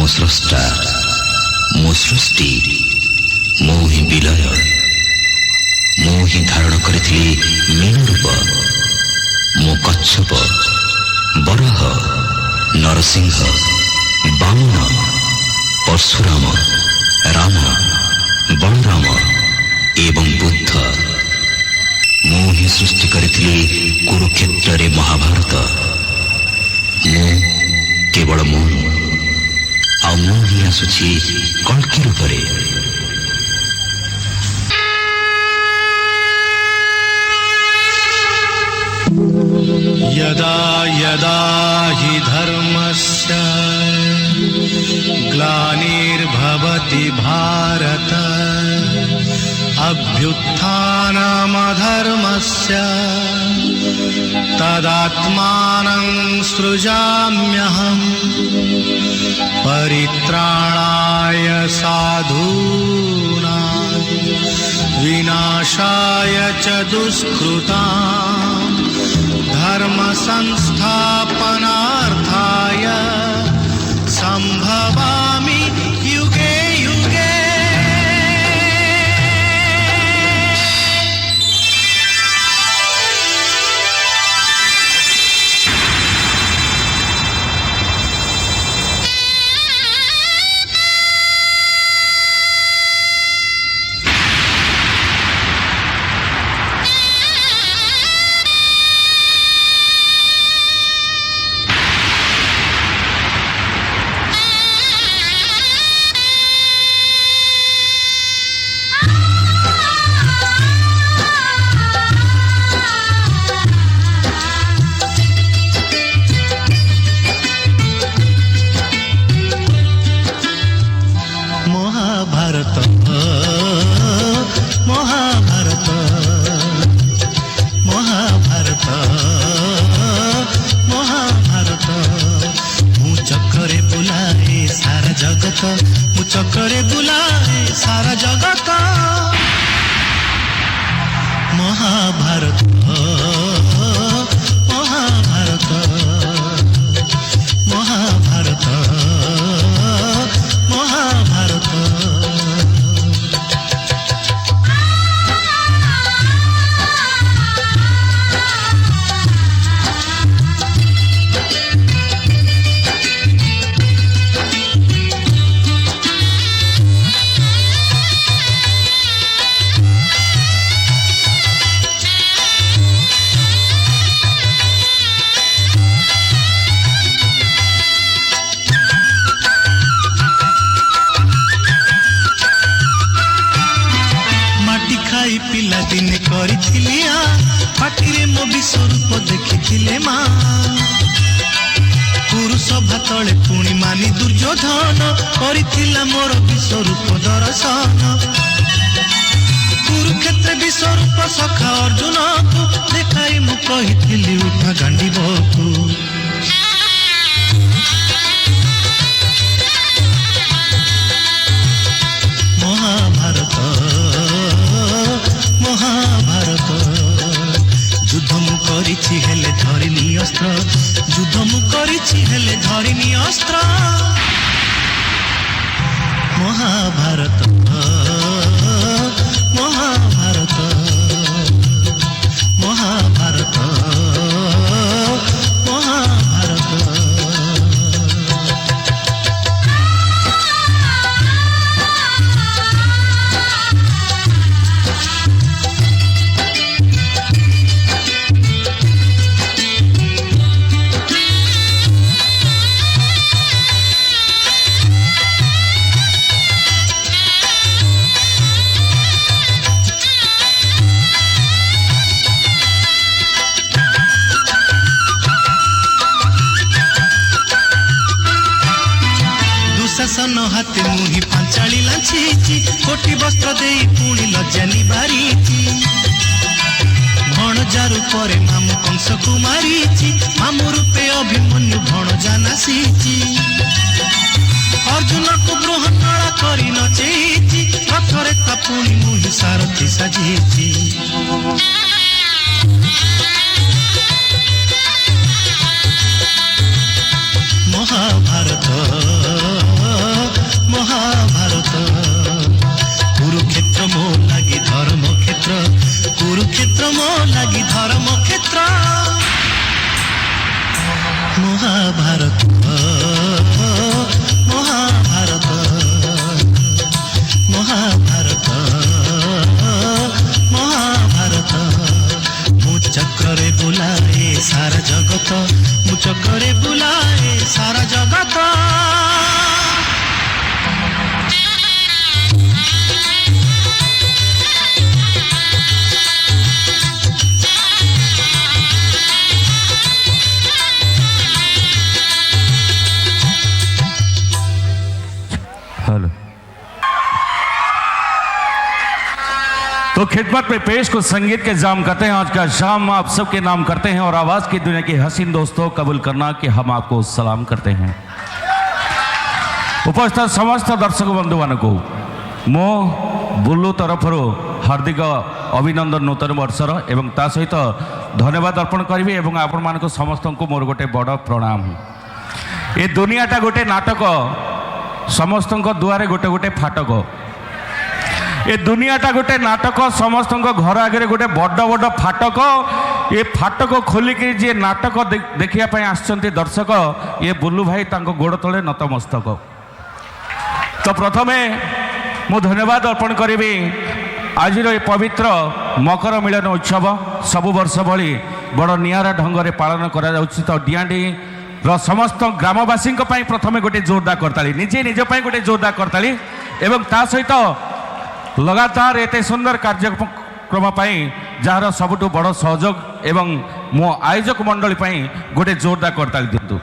मो स्रष्टा मो सृष्टि मो ही विलय मो ही धारण करिथिली मीन रूप मो कच्छप बराह नरसिंह बामन परशुराम राम बलराम एवं बुद्ध मो ही सृष्टि करिथिली कुरुक्षेत्र रे महाभारत मो केवल मो आ मो ही आसुछि कल्कि रूपरे यदा यदा हि धर्मस्य ग्लानिर्भवति भारत अभ्युत्थानमधर्मस्य तदात्मानं सृजाम्यहम् परित्राणाय साधूनां विनाशाय च दुष्कृताम् धर्म संस्थापनार्थाय संभवामि युगे युगे। चक्रे बुलाए सारा जगत महाभारत महाभारत महाभारत महाभारत। पिला दिने करिथिलिया पाटिरे मो विश्वरूप देखिथिले मा पुरुष भातले पुणी मानी दुर्योधन करिथिला मोर विश्वरूप दर्शन कुरुक्षेत्र विश्वरूप सखा अर्जुन को देखाई मु कहिथिली उठा गांडीबकु महाभारत महाभारत युद्ध मु करिछि हेले धरिनी अस्त्र युद्ध मु करिछि हेले धरिनी अस्त्र महाभारत महाभारत महाभारत महाभारत। शासन हाथे मुही पांचाली लाछी कोटी वस्त्र दे पुणी लज्जा निबारी भणजा रूपे मामु कंस कुमारी मामु रूपे अभिमन्यु भणजा नासी अर्जुन को ग्रहणा करी नचेची रथरे ता पुणी मुही सारथी साजी महाभारत हेलो। तो खिदमत में पेश को संगीत के जाम करते हैं। आज का शाम आप सबके नाम करते हैं और आवाज की दुनिया के हसीन दोस्तों कबूल करना कि हम आपको सलाम करते हैं। उपस्थित समस्त दर्शक बंधु मान को मो बुल्लू तरफ हार्दिक अभिनंदन नूतन वर्षर एवं ता सहित धन्यवाद अर्पण करी एवं आपण मान समस्त को मोर गोटे बड़ प्रणाम। ये दुनियाटा गोटे नाटक, समस्त दुआरे गोटे गोटे फाटक। ये दुनियाटा गोटे नाटक, समस्त घर आगे गोटे बड़ बड़ फाटक। ये फाटक खोलिक जी नाटक देखा आसचंती दर्शक ये बुल्लू भाई तांको गोड़ तले नतमस्तक। तो प्रथमे मु धन्यवाद अर्पण करी आज ये पवित्र मकर मिलन उत्सव सबु वर्ष भली बड़ निआरा ढंग से पालन करा जाउछि। तो डियाडी समस्त ग्रामवासी प्रथमे गोटे जोरदार करताली, निजे निज गोटे जोरदार करताली एवं ता सहित लगातार एते सुंदर कार्यक्रम जार सबुठु बड़ सहयोग एवं मो आयोजक मंडली गोटे जोरदार करताली दिंतु।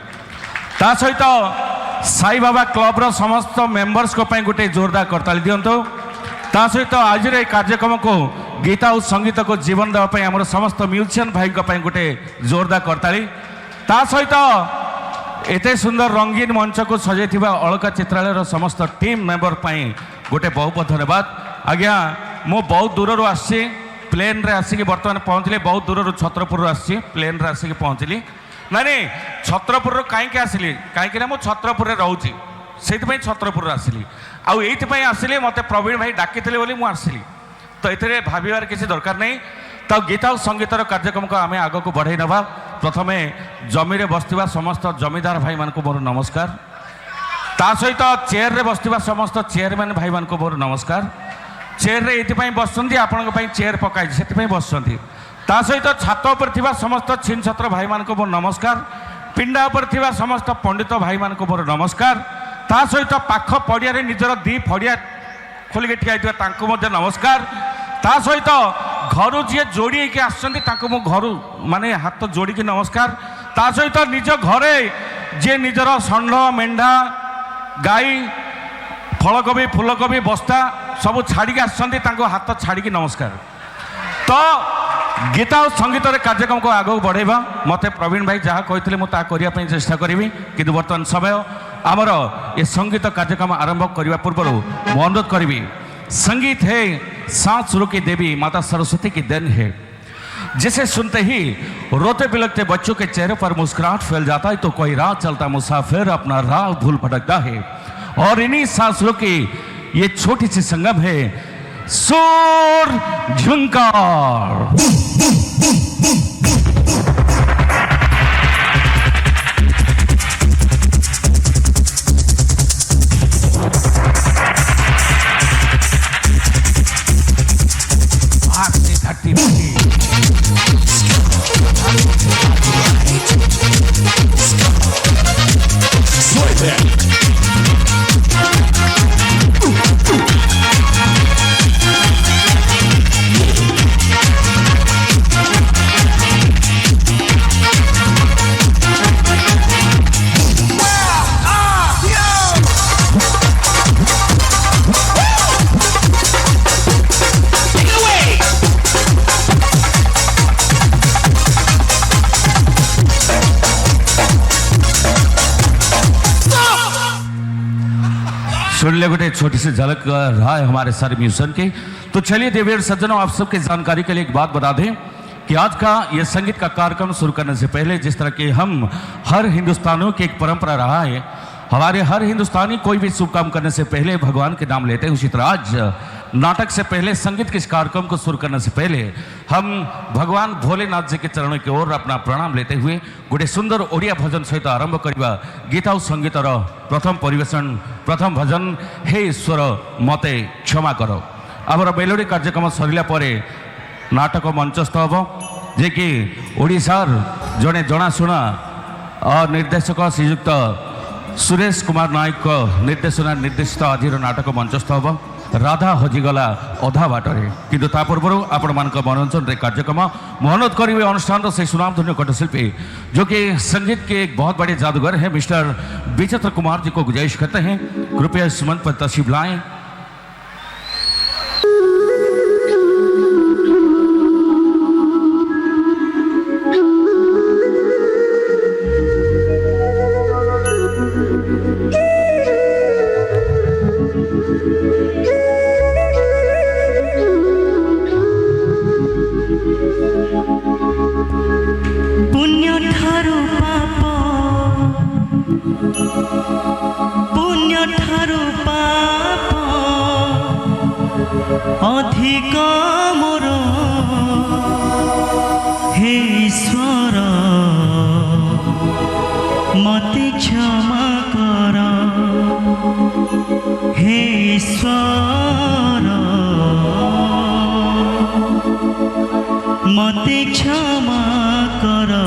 ता सहित साई बाबा क्लब रो समस्त मेंबर्स को गोटे जोरदार करताली दिंतु। ता सहित आज कार्यक्रम को गीता और संगीत को जीवन देवाई आम समस्त म्यूजिशियन भाई गोटे जोरदार करताली। ता सहित एते सुंदर रंगीन मंच को सजाई अलका चित्रालय समस्त टीम मेंबर गोटे बहुत बहुत धन्यवाद। आज्ञा मु बहुत दूर आसी प्लेन रे आसिक बर्तमान पहुँचली, बहुत दूर छत्रपुर आसी प्लेन रे आसिक पहुँचली। नहीं छत्रपुर कहीं आसिली कहीं मु छत्रपुर रोचे से छत्रपुर आसिली आईपाई आसिली मत प्रवीण भाई डाकी बोली मुझे आसिली। तो ये भावार किसी दरकार नहीं। तो गीता और संगीतर कार्यक्रम को आम आग को बढ़ाई नवा। प्रथमे जमी बसवा समस्त जमीदार भाई मान को मोर नमस्कार। ता सहित चेयर रे बसवा समस्त चेयरमैन भाई मान को मोर नमस्कार। चेयर रे ये बसुँच आपण चेयर पकाई से बसुँच। ता सहित छात पर समस्त छिन छत्र भाई मान को मोर नमस्कार। पिंडा पर समस्त पंडित भाई मान को मोर नमस्कार। ता सहित पाख पड़िया निजर दी फड़िया खोलिक ठिया नमस्कार। ता सहित घर जी जोड़ी आसुँच घर माने हाथ जोड़ी नमस्कार। ता सहित निज घरे जे निजर षंढ मेढ़ा गाई फलकोबी फूलकोबी बस्ता सब छाड़ी आसुँच हाथ छाड़ी नमस्कार। तो गीता और संगीत कार्यक्रम को आगे बढ़ेबा मत प्रवीण भाई जहाँ कहते मुझे चेष्टा करी कि बर्तमान समय आमर ये संगीत कार्यक्रम आरंभ करने पूर्व मैं अनुरोध करी संगीत है सांस सुर की देवी माता सरस्वती की देन है, जिसे सुनते ही रोते बिलखते बच्चों के चेहरे पर मुस्कुराहट फैल जाता है। तो कोई राह चलता मुसाफिर अपना राह भूल भटकता है और इन्हीं सांसों की ये छोटी सी संगम है सुर झुंकार। सुन ले गोटे छोटी सी झलक रहा है हमारे सारे म्यूजिशियन की। तो चलिए देवियर सज्जनों, आप सबके जानकारी के लिए एक बात बता दें कि आज का ये संगीत का कार्यक्रम शुरू करने से पहले जिस तरह के हम हर हिंदुस्तानियों की एक परंपरा रहा है, हमारे हर हिंदुस्तानी कोई भी शुभ काम करने से पहले भगवान के नाम लेते हैं, उसी तरह आज नाटक से पहले संगीत के इस कार्यक्रम को शुरू करने से पहले हम भगवान भोलेनाथ जी के चरणों की ओर अपना प्रणाम लेते हुए गोटे सुंदर ओडिया भजन सहित आरंभ करवा गीता और संगीतर प्रथम परिवेशन प्रथम भजन हे ईश्वर मते क्षमा कर। आमर मेलोडी कार्यक्रम सरला परे नाटक मंचस्थ हम जे कि ओडिशार जड़े जनाशुना निर्देशक श्रीयुक्त सुरेश कुमार नायक निर्देशना निर्देशित आज नाटक मंचस्थ हम। राधा हजिगला अधा बाटरे किंतु ता पूर्व आपण मान मनोरंजन रे कार्यक्रम अनुरोध करेंगे अनुष्ठान से सुनामधन्य कंठशिल्पी जो कि संगीत के एक बहुत बड़े जादूगर हैं मिस्टर विचित्र कुमार जी को गुजारिश करते हैं कृपया इस मंच पर तशरीफ लाएं। अधिक मोर हे ईश्वर मते क्षमा कर हे ईश्वर मते क्षमा कर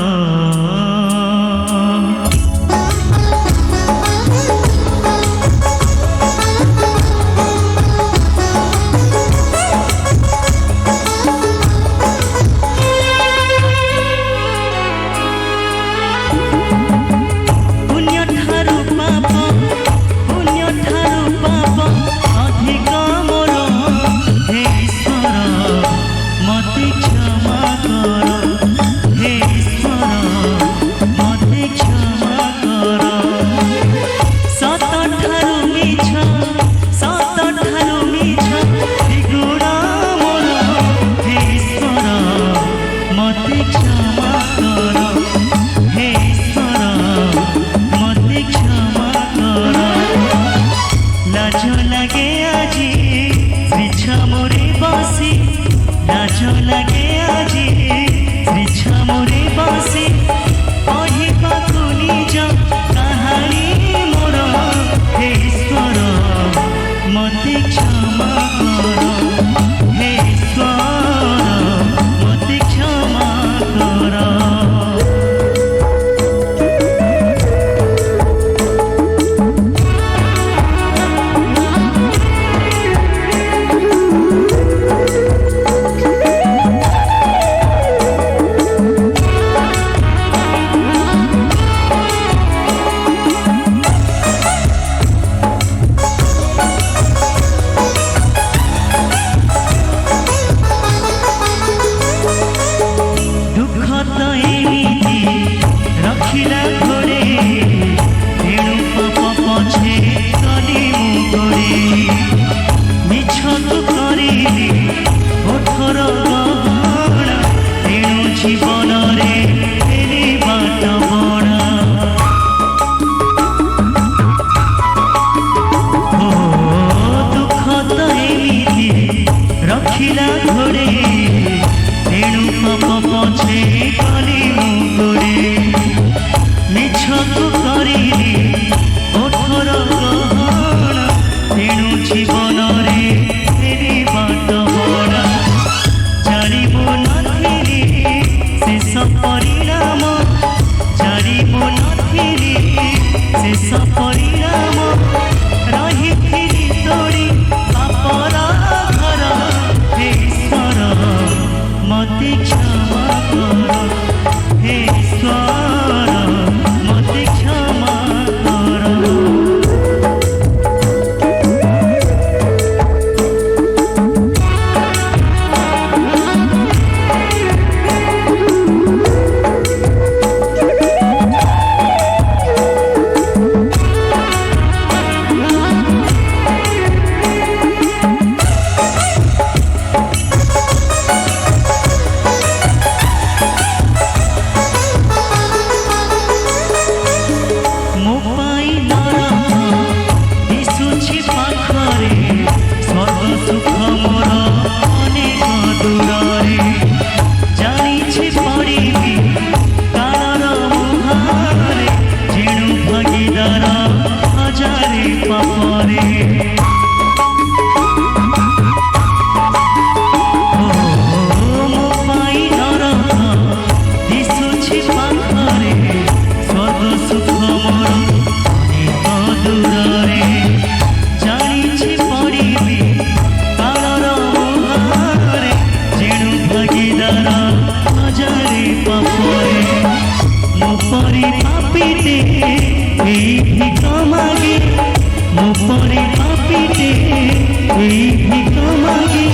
এই ভিকা মাগি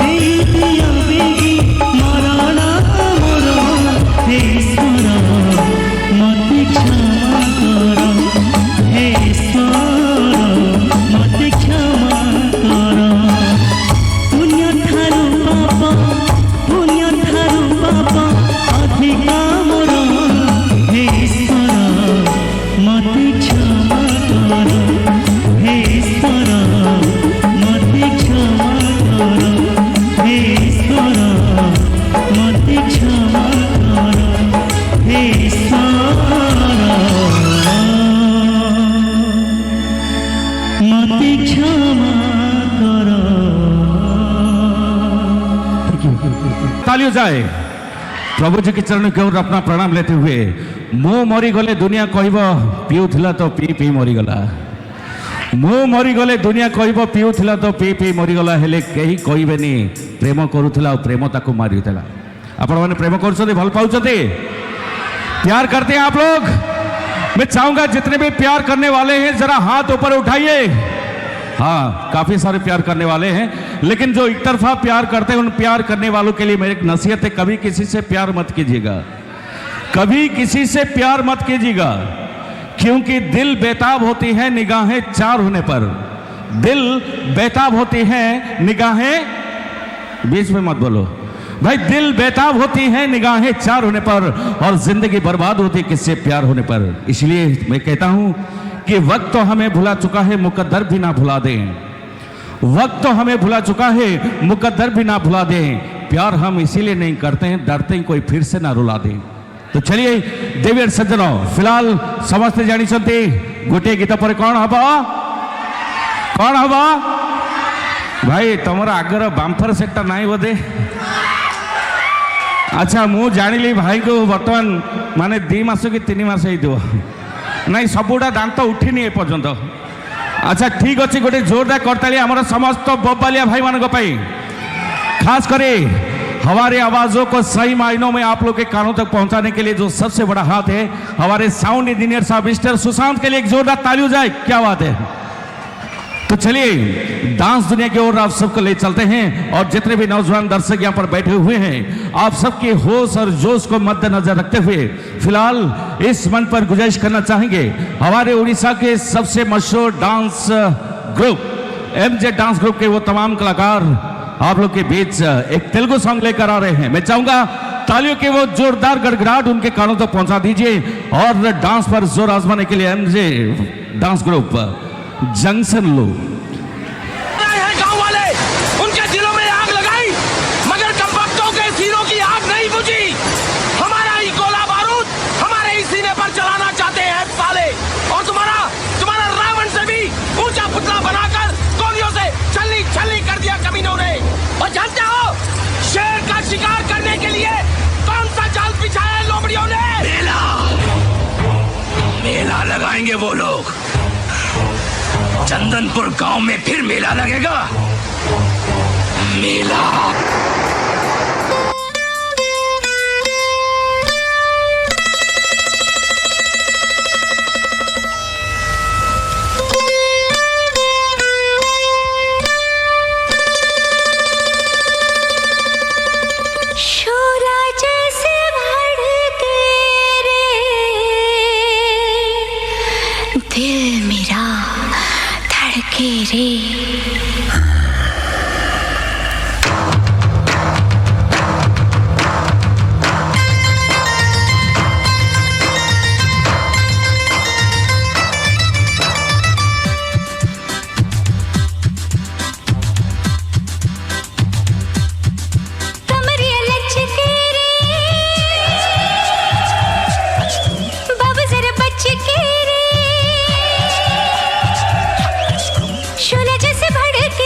দেই দিয়া বেগি মরণা মরণ হে ঈশ্বর মতে ক্ষমা কর হে ঈশ্বর মতে ক্ষমা কর পুণ্য ঠারু পাপ ଅଧିକା ମୋର ହେ ଈଶ୍ୱର ମତେ କ୍ଷମା କର ହେ ଈଶ୍ୱର ମତେ କ୍ଷମା କର ହେ ଈଶ୍ୱର ମତେ କ୍ଷମା କର ହେ ଈଶ୍ୱର ମତେ କ୍ଷମା କର। तालियों जाए प्रभु जी के चरण की ओर अपना प्रणाम लेते हुए मो मरीगले दुनिया कहब पीऊला तो पी पी मरीगला मो मरीगले दुनिया कहब पीऊला तो पी पी मरीगला हेले कहीं कहबेनी प्रेम करूला और प्रेम ताको मारिला। आपण मैंने प्रेम कर भल पाँच प्यार करते हैं आप लोग। मैं चाहूंगा जितने भी प्यार करने वाले हैं जरा हाथ ऊपर उठाइए। हाँ, काफी सारे प्यार करने वाले हैं, लेकिन जो एक तरफा प्यार करते हैं उन प्यार करने वालों के लिए मेरी एक नसीहत है, कभी किसी से प्यार मत कीजिएगा, कभी किसी से प्यार मत कीजिएगा, क्योंकि दिल बेताब होती है निगाहें चार होने पर। दिल बेताब होती है निगाहें, बीच में मत बोलो भाई, दिल बेताब होती है निगाहें चार होने पर और जिंदगी बर्बाद होती है किससे प्यार होने पर। इसलिए मैं कहता हूं कि वक्त तो हमें भुला चुका है, मुकद्दर भी ना भुला दें। वक्त तो हमें भुला चुका है, मुकद्दर भी ना भुला दें। प्यार हम इसीलिए नहीं करते हैं, डरते हैं कोई फिर से ना रुला दे। तो चलिए देवी सज्जनों, फिलहाल समस्ते जानी गोटे गीत पर कौन हब भाई तुम आगर बामफर सेटा ना बोधे। अच्छा मु जानी भाई को बर्तमान माने 2 मास कि 3 मास नहीं सबुटा दांत उठिनी एपर्यंत। अच्छा ठीक अच्छे, गोटे जोरदार करताली आमर समस्त बब्बालिया भाई मान खास करे हमारे आवाजों को सही मायनों में आप लोग के कानों तक पहुंचाने के लिए जो सबसे बड़ा हाथ है हमारे साउंड इंजीनियर साहब मिस्टर सुशांत के लिए एक जोरदार ताली हो जाए। क्या बात है। तो चलिए डांस दुनिया की ओर आप सबको ले चलते हैं और जितने भी नौजवान दर्शक यहाँ पर बैठे हुए हैं आप सबके होश और जोश को मद्देनजर रखते हुए फिलहाल इस मंच पर गुजारिश करना चाहेंगे हमारे उड़ीसा के सबसे मशहूर dance group MJ dance group के वो तमाम कलाकार आप लोग के बीच एक तेलुगु सॉन्ग लेकर आ रहे हैं। मैं चाहूंगा तालियों के वो जोरदार गड़गड़ाहट उनके कानों तक पहुंचा दीजिए और डांस पर जोर आजमाने के लिए एमजे डांस ग्रुप जंक्शन लो। गांव वाले उनके दिलों में आग लगाई मगर कमबख्तों के सीनों की आग नहीं बुझी। हमारा ही गोला बारूद हमारे ही सीने पर चलाना चाहते हैं साले, और तुम्हारा रावण से भी ऊंचा पुतला बनाकर गोलियों से छलनी छलनी कर दिया कमीनों ने। और जानते हो शेर का शिकार करने के लिए कौन सा जाल बिछाया है लोमड़ियों ने? मेला लगाएंगे वो लोग। चंदनपुर गांव में फिर मेला लगेगा। मेला शोरा जैसे भड़के रे दिल मेरा धड़के रे। कमरिया लचके रे बाबू जरा बचके रे शोला जैसे भड़के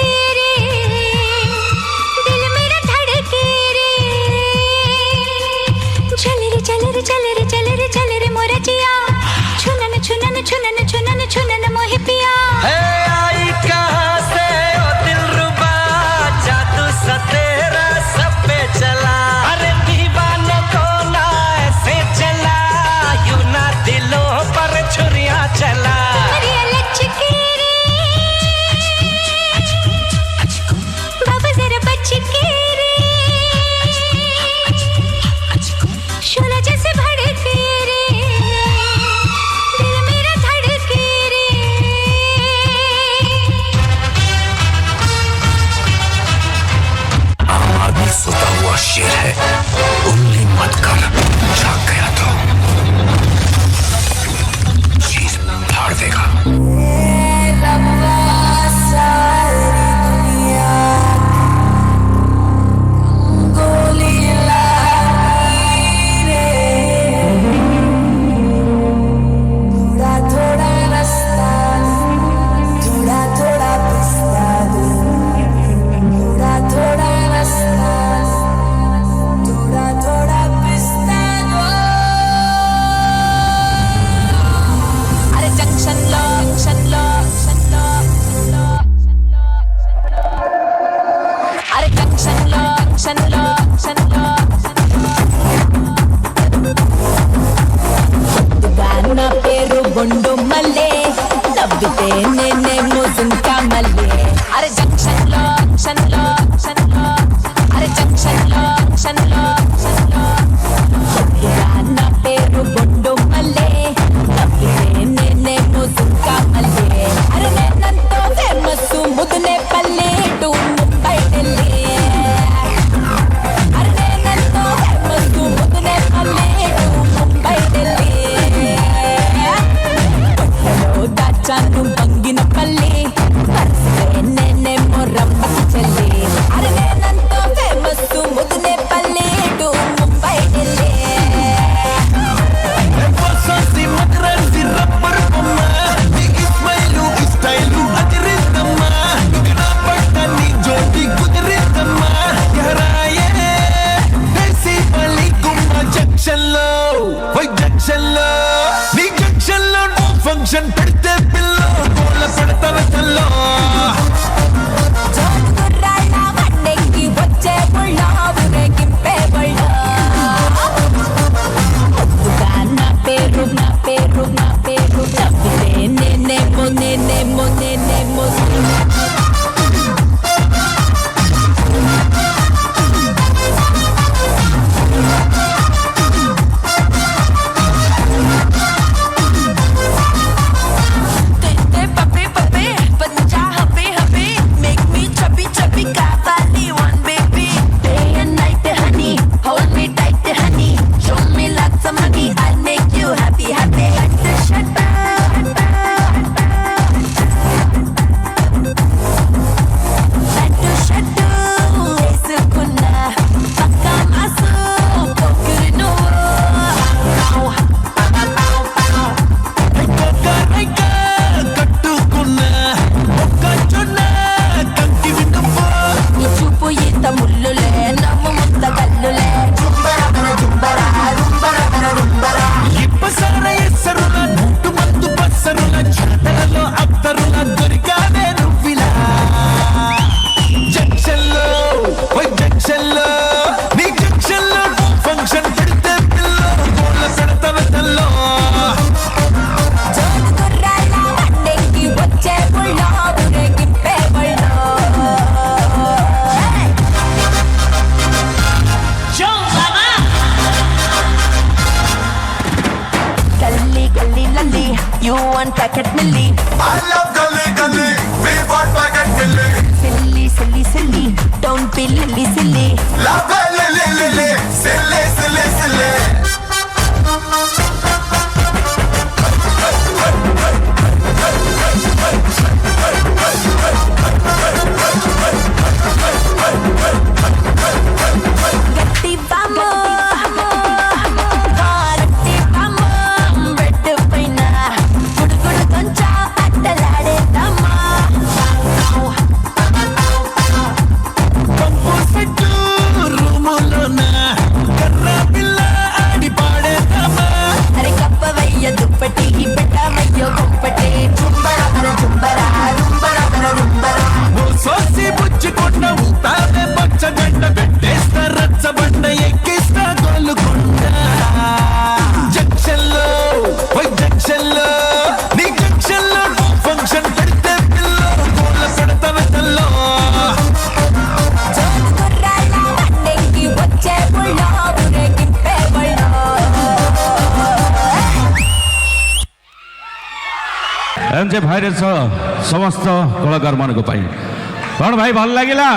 धनंजय भाई समस्त कलाकार मान कौन भाई भल लगिला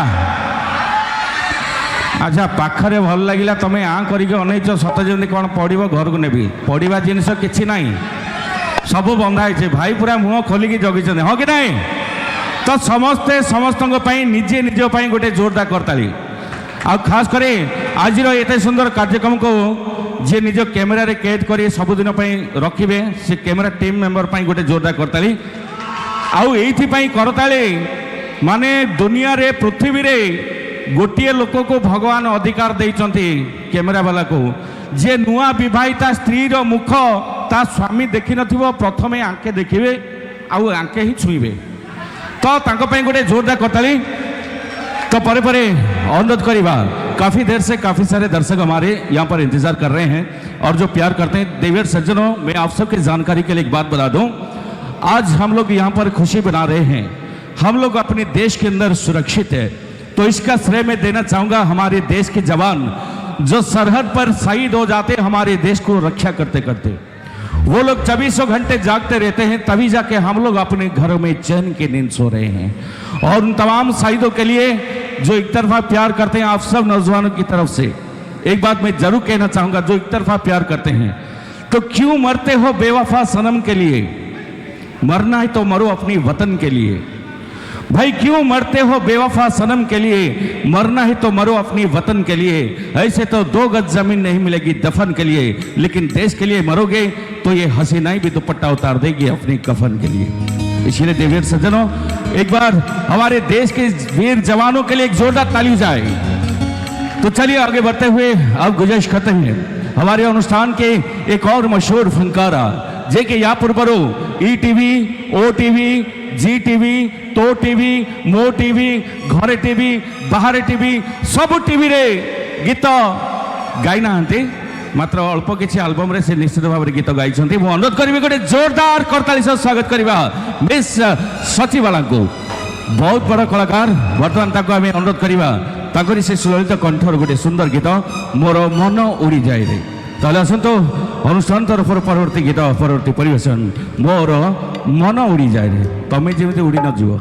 अच्छा पाखरे भल लगिला तुम आ करके अनैच सत जमी कौन पड़ो घर को नेबी पड़ा जिनस कि ना सब बंधा है भाई पूरा मुह खोलिकी जगी हाँ कि नहीं तो समस्ते समस्त निजे निज गोटे जोरदार करताली आ खास कर आज एत सुंदर कार्यक्रम को जी निज कैमेरा रे कैद कर सबुदिन रखिए से कैमेरा टीम मेंबर गोटे जोरदार करताली आईपाई करताली माने दुनिया रे पृथ्वी रे गोटे लोक को भगवान अधिकार देइचंती कैमेरा वाला को जे नुआ विवाहिता स्त्री रो मुख ता स्वामी देखि नथिबो प्रथमे आंके देखिबे आउ आंके ही छुईबे तो तांको पई गोटे जोरदार करताली तो परे परे अनुरोध करिबा काफ़ी देर से काफ़ी सारे दर्शक हमारे यहाँ पर इंतज़ार कर रहे हैं और जो प्यार करते हैं देवर सज्जनों मैं आप सबकी जानकारी के लिए एक बात बता दूं आज हम लोग यहाँ पर खुशी बना रहे हैं हम लोग अपने देश के अंदर सुरक्षित है तो इसका श्रेय मैं देना चाहूँगा हमारे देश के जवान जो सरहद पर शहीद हो जाते हमारे देश को रक्षा करते करते वो लोग 24 घंटे जागते रहते हैं तभी जाके हम लोग अपने घरों में चैन की नींद सो रहे हैं और उन तमाम शहीदों के लिए जो एक तरफा प्यार करते हैं आप सब नौजवानों की तरफ से एक बात मैं जरूर कहना चाहूंगा जो एक तरफा प्यार करते हैं तो क्यों मरते हो बेवफा सनम के लिए मरना है तो मरो अपनी वतन के लिए भाई क्यों मरते हो बेवफा सनम के लिए मरना है तो मरो अपनी वतन के लिए ऐसे तो 2 गज जमीन नहीं मिलेगी दफन के लिए लेकिन देश के लिए मरोगे तो ये हसीनाई भी दुपट्टा उतार देगी अपनी कफन के लिए इसीलिए देवीर सज्जनों एक बार हमारे देश के वीर जवानों के लिए एक जोरदार ताली जाए तो चलिए आगे बढ़ते हुए अब गुजारिश करते हैं हमारे अनुष्ठान के एक और मशहूर फनकारा जे के या पूर्वरो ईटीवी ओटीवी जी टीवी तो टीवी मो टीवी घरे टीवी बाहर टीवी सब टीवी रे गीत गाई ना मात्र अल्प किसी आल्बम रे से निश्चित भाव गीत गाई अनुरोध करी गोटे जोरदार करताली स्वागत करवा मिस सचिवाला को बहुत बड़ कलाकार बर्तमान ताको आम अनुरोध करवा ताकरी से सुललित कंठर गोटे सुंदर गीत मोर मन उड़ी जाए रे ताले आसतु अनुष्ठान तरफ परवर्ती गीत परवर्ती परिवेशन मोर मन उड़ी जाए रे तमें जमी उड़ी न जीव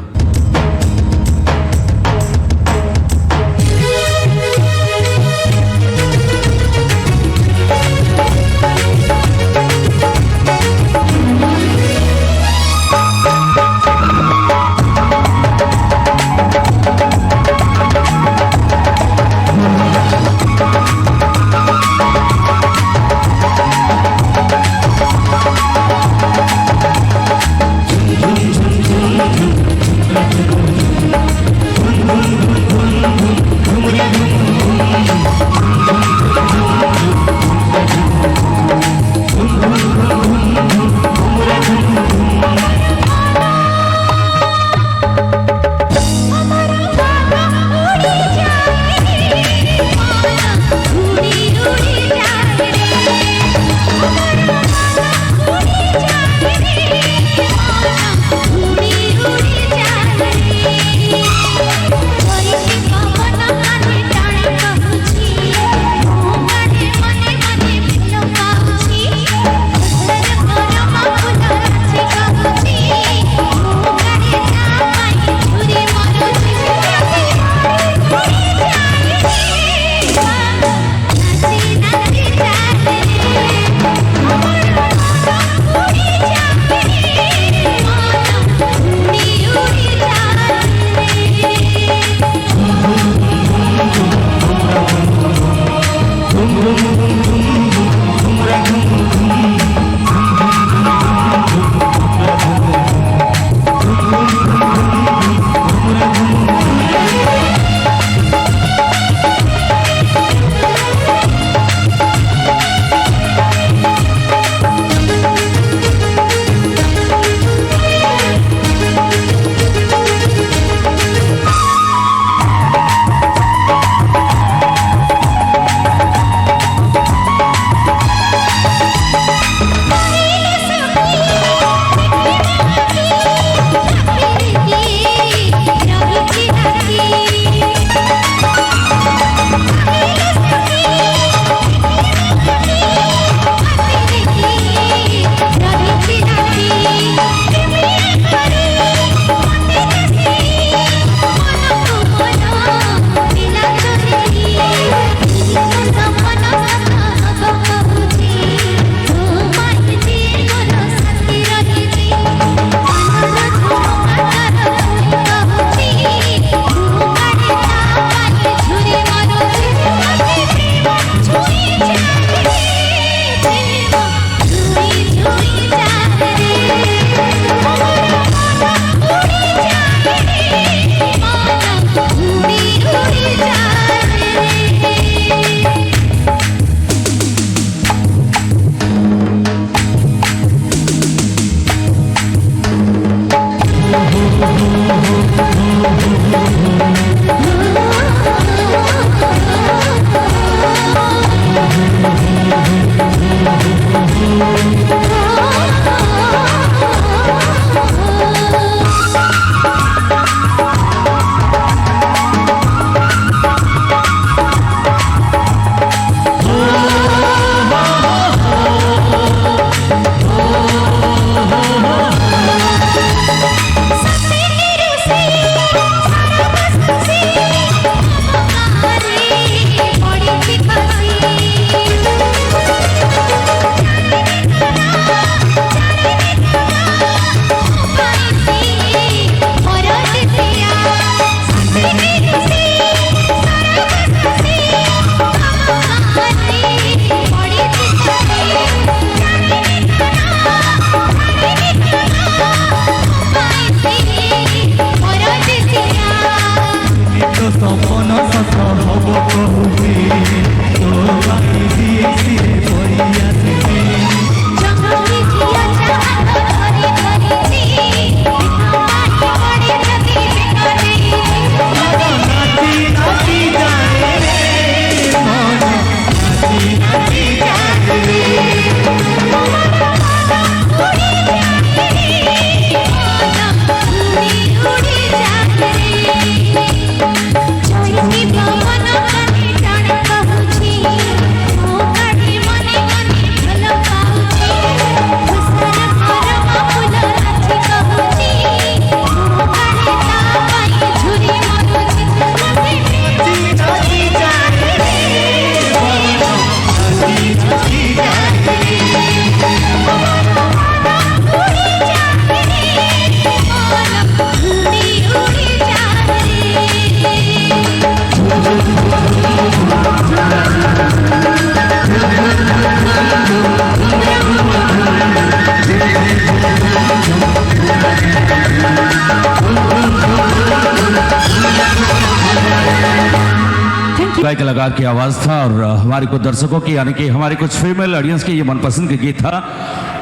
गायक कलाकार की आवाज़ था और हमारे कुछ दर्शकों की यानी कि हमारे कुछ फीमेल ऑडियंस के ये मनपसंद के गीत था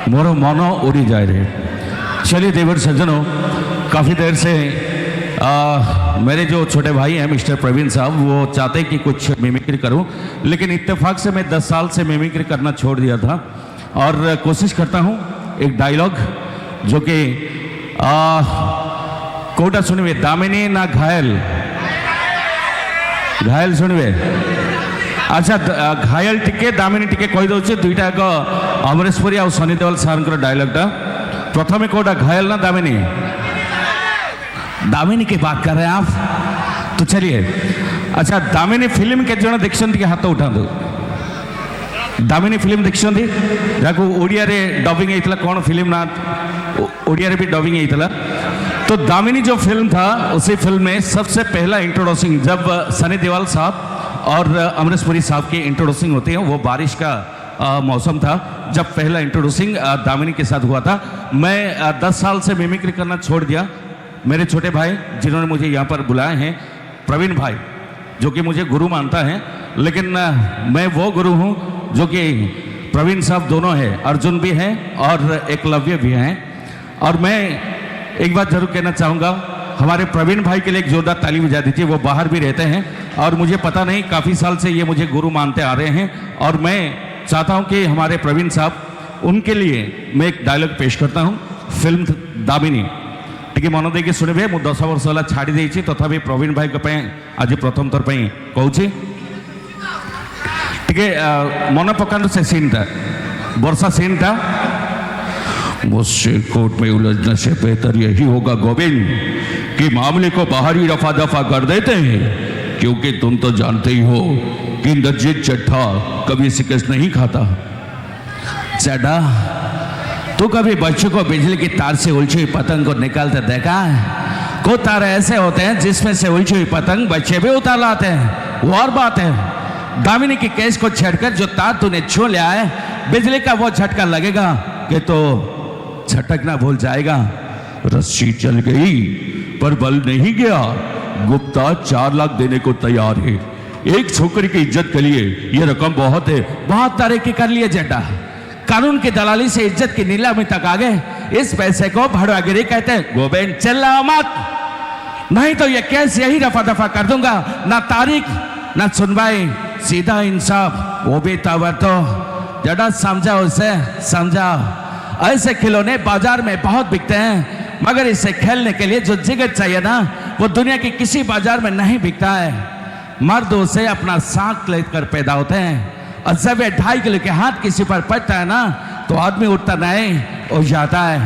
मोरो मनो उड़ी जाए रे। चलिए देवर सज्जनों, काफ़ी देर से मेरे जो छोटे भाई हैं मिस्टर प्रवीण साहब, वो चाहते हैं कि कुछ मिमिक्री करूं, लेकिन इत्तेफाक से मैं 10 साल से मिमिक्री करना छोड़ दिया था और कोशिश करता हूं एक डायलॉग जो कि कोटा सुनिए, दामिनी ना घायल घायल शुणवे। अच्छा घायल टिके दामिनी टिके कही दौचे दुईटा एक अमरेशपुरी आ सनी देओल सार डायलॉगटा। प्रथम कोटा घायल ना दामिनी? दामिनी की बात कर रहे हैं आप, तो चलिए। अच्छा दामिनी फिल्म के जन देखते कि हाथ उठा दामिनी फिल्म देखते जहाँ ओडिया रे डबिंग होता कौन फिल्म ना ओडिया रे भी डबिंग होता। तो दामिनी जो फिल्म था उसी फिल्म में सबसे पहला इंट्रोड्यूसिंग जब सनी देओल साहब और अमरेशपुरी साहब की इंट्रोड्यूसिंग होती है, वो बारिश का मौसम था जब पहला इंट्रोड्यूसिंग दामिनी के साथ हुआ था। मैं 10 साल से मिमिक्री करना छोड़ दिया। मेरे छोटे भाई जिन्होंने मुझे यहाँ पर बुलाए हैं, प्रवीण भाई जो कि मुझे गुरु मानता है, लेकिन मैं वो गुरु हूँ जो कि प्रवीण साहब दोनों हैं, अर्जुन भी हैं और एकलव्य भी हैं। और मैं एक बात जरूर कहना चाहूँगा, हमारे प्रवीण भाई के लिए एक जोरदार ताली बजा दीजिए। वो बाहर भी रहते हैं और मुझे पता नहीं काफ़ी साल से ये मुझे गुरु मानते आ रहे हैं और मैं चाहता हूँ कि हमारे प्रवीण साहब उनके लिए मैं एक डायलॉग पेश करता हूँ फिल्म दामिनी। टी मन देकी शुणे, मुझे 10 वर्ष है छाड़ी देती, तथापि प्रवीण भाई आज प्रथम थर कहूँ टे मन पकान से सीनटा वर्षा सीनटा। मुझसे कोर्ट में उलझने से बेहतर यही होगा गोविंद कि मामले को बाहर ही रफा दफा कर देते हैं, क्योंकि तुम तो जानते ही हो कि इंद्रजीत चड्ढा कभी शिकस्त नहीं खाता। चड्ढा तू कभी बच्चों को बिजली की तार से उलझी हुई पतंग को निकालते देखा है? कुछ तार ऐसे होते हैं जिसमें से उलझी हुई पतंग बच्चे भी उतार लाते हैं। वो और बात है, दामिनी की केस को छेड़कर जो तार तूने छू लिया है, बिजली का वो झटका लगेगा कि तो झटकना भूल जाएगा। रस्सी चल गई पर बल नहीं गया। गुप्ता 4 लाख देने को तैयार है। एक छोकरी की इज्जत के लिए यह रकम बहुत है। बहुत तरक्की कर लिए जेठा, कानून की दलाली से इज्जत की नीलामी तक आ गए। इस पैसे को भड़वागिरी कहते हैं। गोविंद चिल्लाओ मत, नहीं तो ये केस यही रफा दफा कर दूंगा। ना तारीख ना सुनवाई, सीधा इंसाफ, वो भी तावर। तो जरा समझाओ उसे, समझाओ। ऐसे खिलौने बाजार में बहुत बिकते हैं, मगर इसे खेलने के लिए जो जिगर चाहिए ना, वो दुनिया की किसी बाजार में नहीं बिकता है। मर्द उसे अपना साख लेकर पैदा होते हैं, और जब 2.5 किलो के हाथ किसी पर पड़ता है ना, तो आदमी उठता नहीं, उठ जाता है।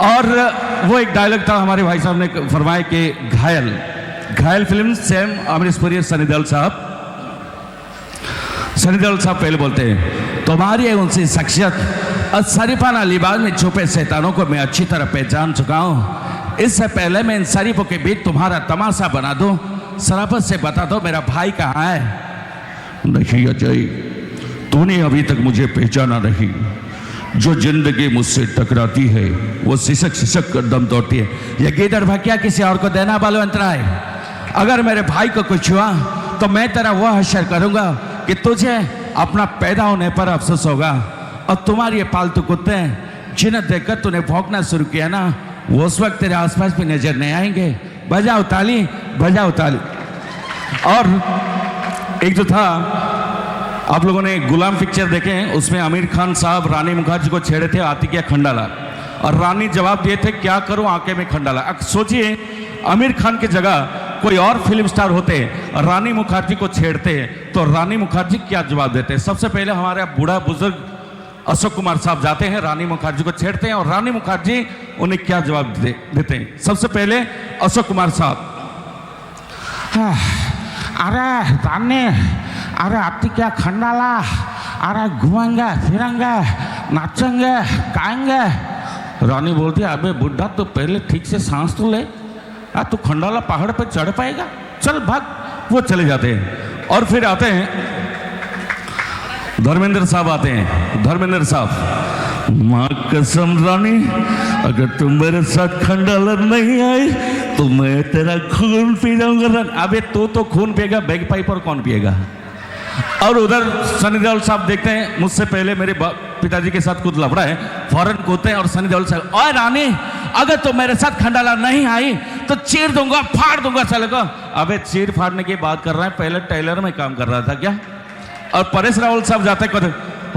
और वो एक डायलॉग था हमारे भाई साहब ने फरमाया कि घायल घायल फिल्म सेम अमरीशपुरी सनी देओल साहब। सनी देओल साहब पहले बोलते हैं, तुम्हारी उनसी शख्सियत और शरीफाना लिबास में छुपे शैतानों को मैं अच्छी तरह पहचान चुका हूँ। इससे पहले मैं इन शरीफों के बीच तुम्हारा तमाशा बना दूँ, शराफत से बता दो मेरा भाई कहाँ है। नहीं अजय, तूने अभी तक मुझे पहचाना नहीं। जो जिंदगी मुझसे टकराती है वो सिसक सिसक कर दम तोड़ती है। ये गिदड़ भकिया किसी और को देना बलवंतरा है। अगर मेरे भाई को कुछ हुआ तो मैं तेरा वो हश्र करूंगा कि तुझे अपना पैदा होने पर अफसोस होगा। और तुम्हारे ये पालतू कुत्ते जिन्हें देखकर तूने भौंकना शुरू किया ना, वो उस वक्त तेरे आसपास भी नजर नहीं आएंगे। बजाओ ताली, बजाओ ताली। और एक जो था, आप लोगों ने गुलाम पिक्चर देखे हैं, उसमें आमिर खान साहब रानी मुखर्जी को छेड़े थे आतिकिया खंडाला, और रानी जवाब दिए थे क्या करूं आंखें में खंडाला। अब सोचिए आमिर खान की जगह कोई और फिल्म स्टार होते रानी मुखर्जी को छेड़ते तो रानी मुखर्जी क्या जवाब देते। सबसे पहले हमारे बूढ़ा बुजुर्ग अशोक कुमार साहब जाते हैं, रानी मुखर्जी को छेड़ते हैं, और रानी मुखर्जी उन्हें क्या जवाब देते हैं। सबसे पहले अशोक कुमार साहब, अरे रानी, अरे आती क्या खंडाला, अरे घूमेंगे फिरेंगे नाचेंगे गाएंगे। रानी बोलती है अबे बुढ़ा तो पहले ठीक से सांस तो ले, तू खंडाला पहाड़ पर चढ़ पाएगा, चल भाग। वो चले जाते हैं। और फिर आते हैं धर्मेंद्र साहब आते हैं। धर्मेंद्र साहब, माँ कसम रानी, अगर तुम मेरे साथ खंडाला नहीं आई तो मैं तेरा खून पी जाऊंगा। अबे तो खून पिएगा, बैग पाइप और कौन पिएगा। और उधर सनी देओल साहब देखते हैं, मुझसे पहले मेरे पिताजी के साथ कुछ लफड़ा है, फौरन कूदते हैं और सनी देओल साहब, ओए रानी अगर तो मेरे साथ खंडाला नहीं आई तो चीर दूंगा, फाड़ दूंगा साले को। अबे चीर फाड़ने की बात कर रहा है, पहले टेलर में काम कर रहा था क्या। और परेश रावल साहब जाते कहते,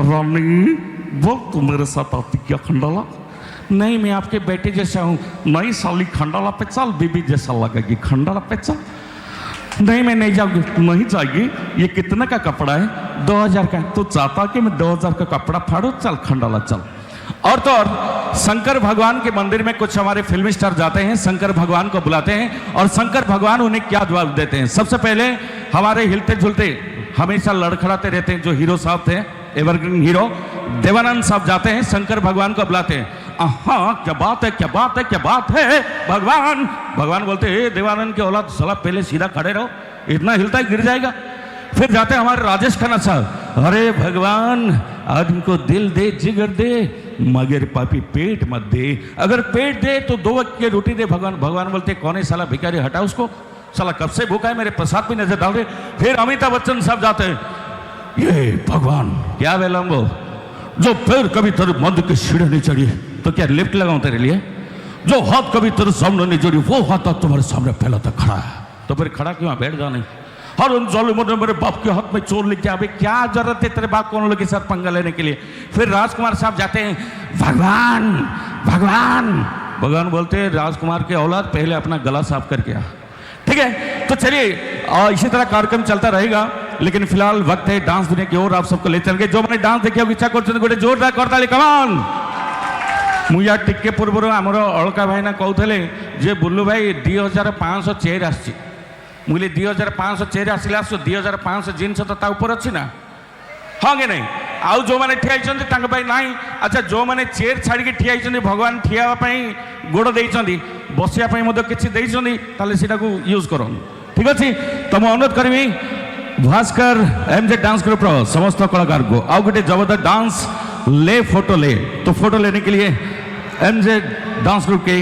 रानी वो तू मेरे साथ आती क्या खंडाला। नहीं मैं आपके बेटे जैसा हूँ। नहीं साली खंडाला पे चल, बीबी जैसा लगेगी, खंडाला पे चल। नहीं मैं नहीं जाऊंगी। नहीं जाएगी, ये कितना का कपड़ा है, 2000 का। तो चाहता कि मैं 2000 का कपड़ा फाड़ू, चल खंडाला चल। और तो और शंकर भगवान के मंदिर में कुछ हमारे फिल्मी स्टार जाते हैं, शंकर भगवान को बुलाते हैं और शंकर भगवान उन्हें क्या जवाब देते हैं। सबसे पहले हमारे हिलते झुलते हमेशा लड़खड़ाते रहते हैं जो हीरो साहब थे, एवरग्रीन हीरो देवानंद साहब जाते हैं, शंकर भगवान को बुलाते हैं। हाँ क्या बात है, क्या बात है, क्या बात है भगवान। भगवान बोलते हैं देवानंद के औलाद साला पहले सीधा खड़े रहो, इतना हिलता है गिर जाएगा। फिर जाते हैं हमारे राजेश खन्ना साहब, अरे भगवान आदमी को दिल दे, जिगर दे, मगर पापी पेट मत दे। अगर पेट दे तो 2 वक्त की रोटी दे भगवान। भगवान बोलते कौन है साला भिखारी, हटा उसको, साला कब से भूखा है, मेरे प्रसाद भी नजर डाल दे। फिर अमिताभ बच्चन साहब जाते हैं, ये भगवान क्या बेलम्बो, जो फिर कभी तेरे मंदिर की सीढ़ी नहीं चढ़ी तो क्या लिफ्ट लगाऊं तेरे लिए। जो हाथ कभी तेरे सामने नहीं जोड़ी वो हाथ आज तुम्हारे सामने फैलाता खड़ा है, तो फिर खड़ा क्यों, बैठ जा नहीं। और उन जालिमों ने मेरे बाप के हाथ में चोर लेके आवे, क्या जरूरत है तेरे बाप को उन लोगों के साथ पंगा लेने के लिए। फिर राजकुमार साहब जाते हैं, भगवान भगवान। भगवान बोलते हैं राजकुमार के औलाद पहले अपना गला साफ करके आ। ठीक है, तो चलिए इसी तरह कार्यक्रम चलता रहेगा, लेकिन फिलहाल वक्त है डांस दुनिया की ओर आप सबको ले चल गए। जो मैंने डांस देखिए इच्छा कर जोरदार करताली कमान। मुझे टिके पूर्व आमर अलका भाई ना कहते जे बुल्लू भाई 2500 चेयर आसी, मुझे 2500 चेयर आसिले आस 2500 जिनस तो ऊपर अच्छी ना, हाँ कि नहीं। आउ जो मैंने ठिया ना। अच्छा जो मैंने चेयर छाड़ी ठिया भगवान ठिया गोड़ देती बसिया किसी यूज कर। ठीक अच्छे, तो मुझे अनुरोध करी भास्कर एमजे डांस ग्रुप समस्त कलाकार को आउ गोटे जबरदस्त डांस ले फोटो ले। तो फोटो लेने के लिए एमजे डांस ग्रुप के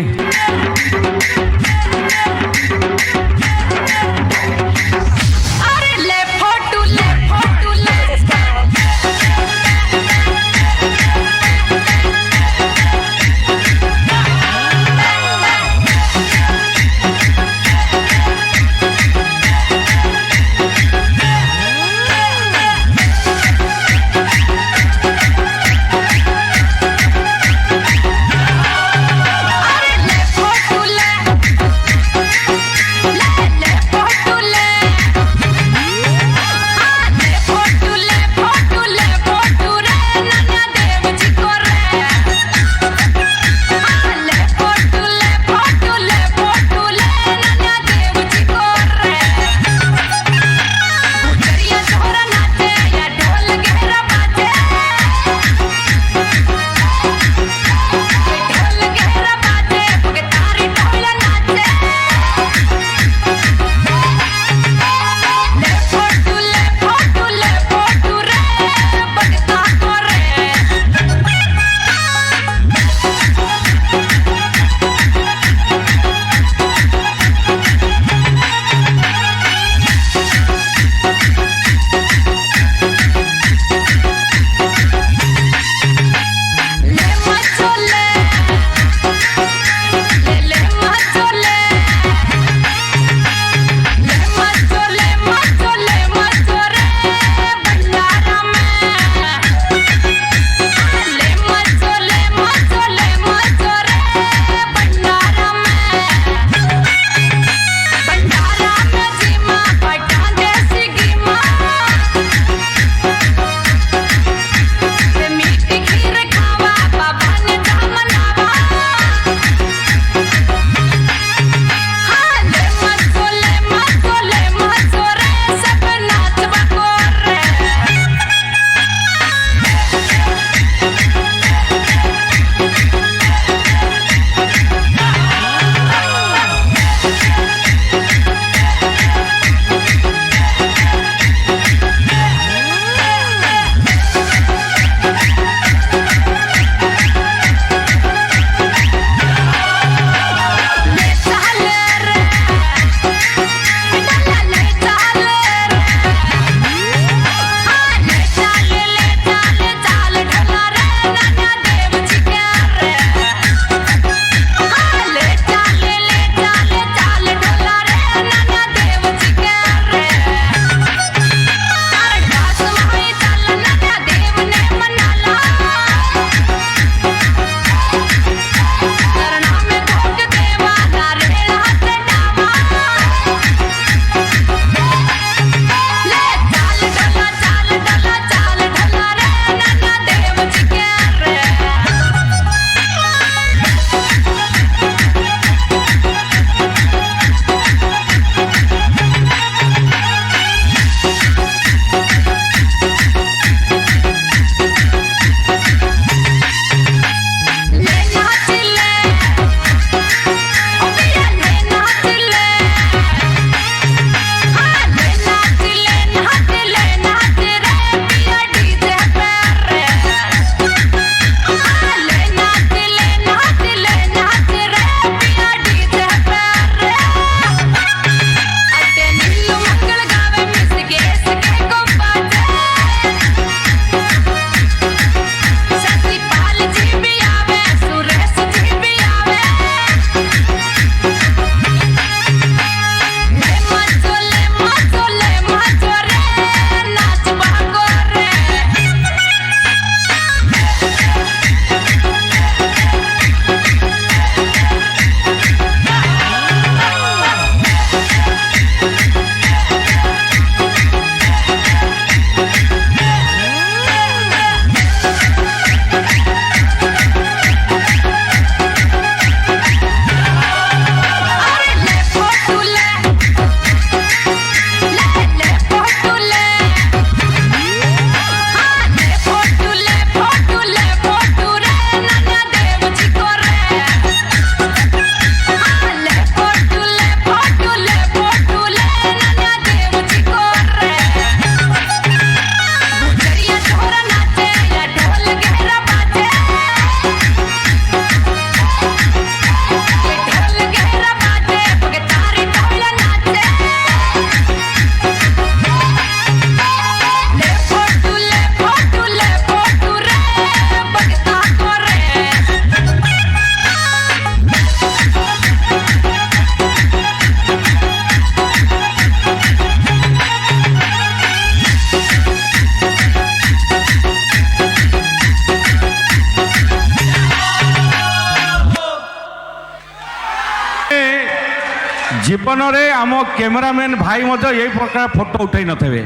जीवन में आम कैमेरामैन भाई यही प्रकार फोटो उठाई नथे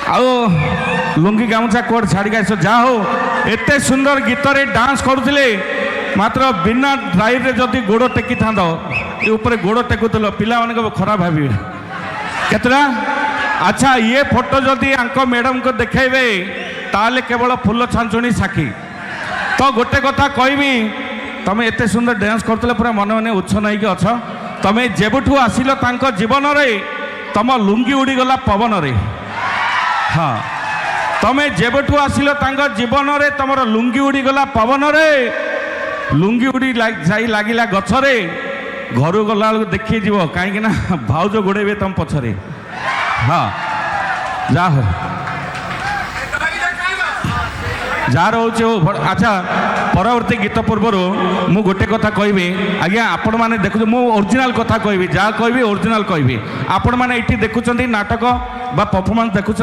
आउ लुंगी गामुछा कोट छाड़ी आस जा हो एत सुंदर गीत रे डांस करुले मात्र बिना ड्राइव रे जदि गोड़ टेकी था ऊपर गोड़ टेकुल पिला मान खराब भावे केतरा अच्छा ये फोटो जदि आंको मैडम को देखेबे ताले केवल फूल छांचुणी साखी तो गोटे कथा कहबी तमें एत सुंदर डांस करते पूरा मन मन उत्सन्न होगी अछ तमें जेबुठू आसिल तांको जीवन रे तम लुंगी उड़ीगला पवन रे हाँ तमें जेबुठू आसिल तांको जीवन रे तमर लुंगी उड़ीगला पवन रे लुंगी उड़ी जाई लागिला गछ रे घर गला देखी जीव कहीं भाउज गोड़े तुम पछरे हाँ जा हो जार हो अच्छा परवर्ती गीत पूर्वर मु गोटे कथा कहबी आज्ञा आपण मैंने देखु मु ओरिजिनल कथा कहबी जहाँ कहबी ओरिजिनल कहबी आपण मैंने ये देखुं नाटक बा परफॉर्मेंस देखुं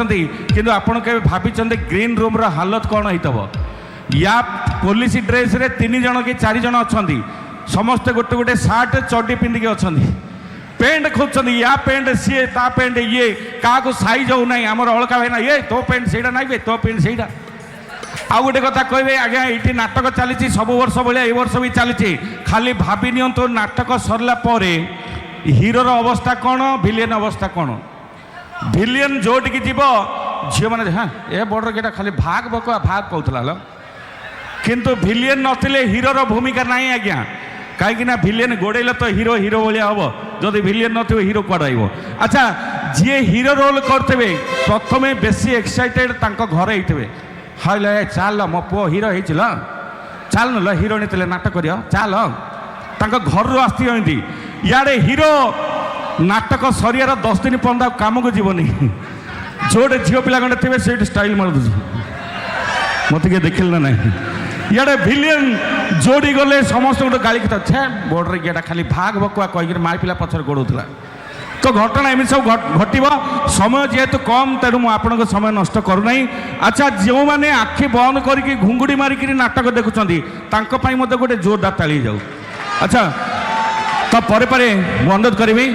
किंतु आपण के भाभी ग्रीन रूम रो हालत कौन होइतबो या पुलिस ड्रेस रे 3 जन कि 4 जन अच्छा समस्ते गोटे गोटे सार्ट चड्डी पिंधिकी अच्छा पेंट खोजन या पेंट सी ता पेंट ये क्या साइज हो ना आमर अलका भाई ना ये तो पेंट से ना तो पेंट से आउ गोटे कथा कहे आज्ञा ये नाटक चली सब वर्ष भाया ए वर्ष भी चली खाली भावी नियंतु नाटक सरला हिरोर अवस्था कौन विलेन अवस्था कौन विलेन जोटिकी जीव झील मैंने हाँ ए बड़ गेटा खाली भाग बकुआ भाग कहला किंतु विलेन नथिले हिरोर भूमिका नहीं आज्ञा कहीं विलेन गोड़ेले तो हिरो हिरो भाया हम जदि विलेन नथिबे हिरो कड़ाइब अच्छा जी हिरो रोल करते प्रथम बेसी एक्साइटेड तांको घर होते हाय चाल मो पु हिरो हो चाल न हिरोणी थे नाटक कर चाल तांको घर रू आसती इे हिरो नाटक सरियार 10 दिन पर्यंत काम को जीवनी जोड़े झील पिला खंडे थे से स्टाइल मार दूँ मत किए देखिल ना ना इे विलेन जोड़ी गले समस्त गोटे गाड़ी की छे बोर्डर गेटा खाली भाग बकुआ कहीकि माई पिला पछर गोड़ौला तो घटना एमती सब घट समय जेहेतु कम तेणु मुझे समय नष्ट करूना अच्छा जो मैंने आखि बंद करके घुंगुड़ी मारिक नाटक देखुं गोटे जोरदार ताली जाऊ अच्छा तो परे परे अनुरोध करी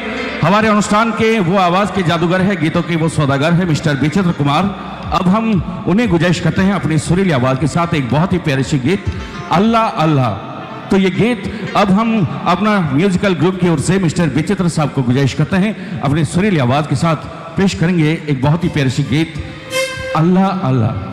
हमारे अनुष्ठान के वो आवाज़ के जादूगर है गीतों के वो सौदागर है मिस्टर विचित्र कुमार अब हम उन्हें गुजारिश करते हैं अपनी सुरीली आवाज़ के साथ एक बहुत ही प्यारी सी गीत अल्लाह अल्लाह तो ये गीत अब हम अपना म्यूजिकल ग्रुप की ओर से मिस्टर विचित्र साहब को गुजारिश करते हैं अपनी सुरीली आवाज़ के साथ पेश करेंगे एक बहुत ही प्यारी सी गीत अल्लाह अल्लाह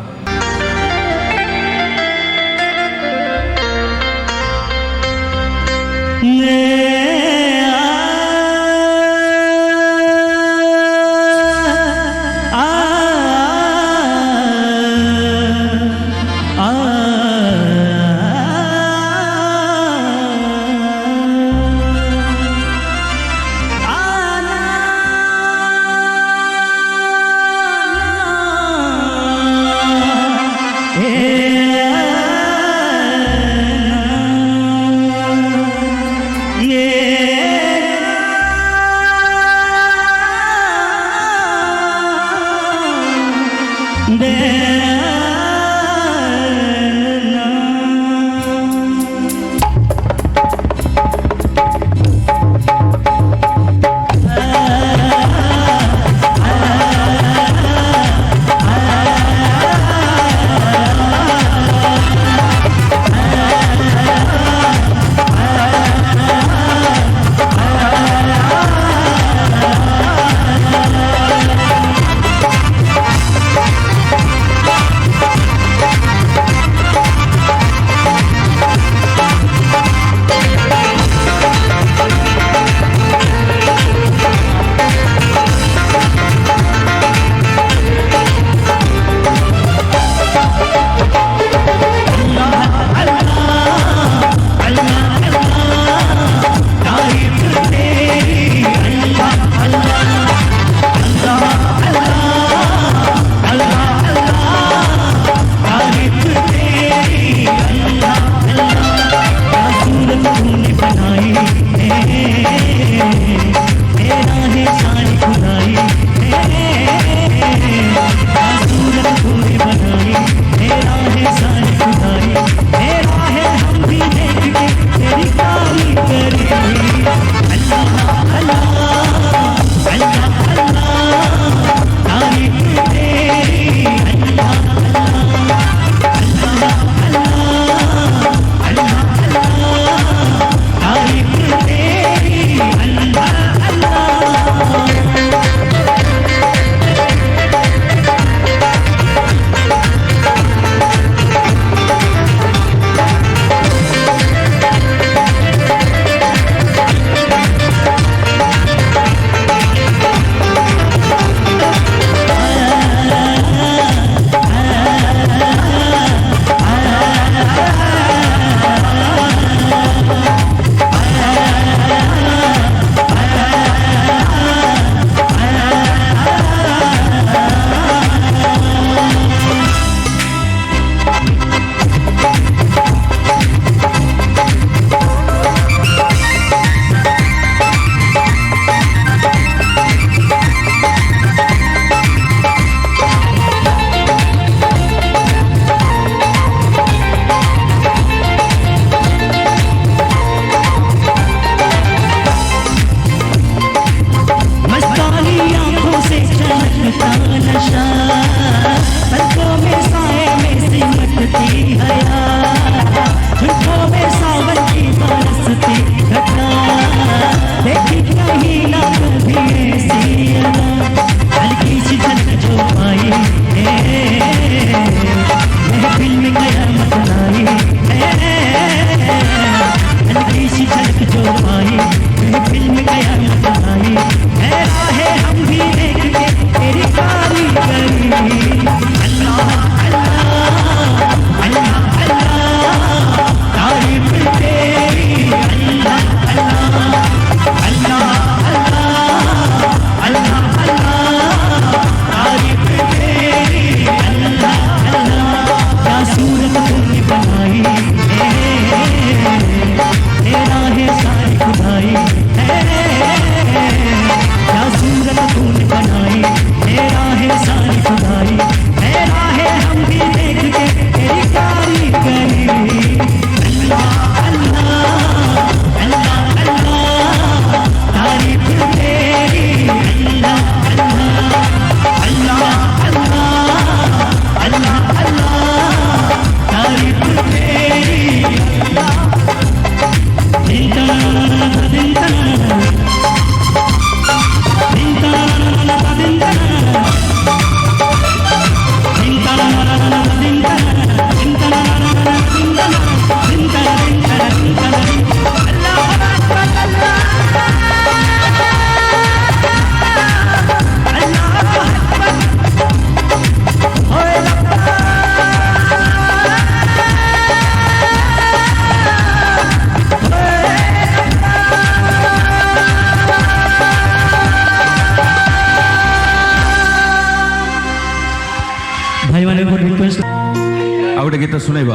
गीत शुणेब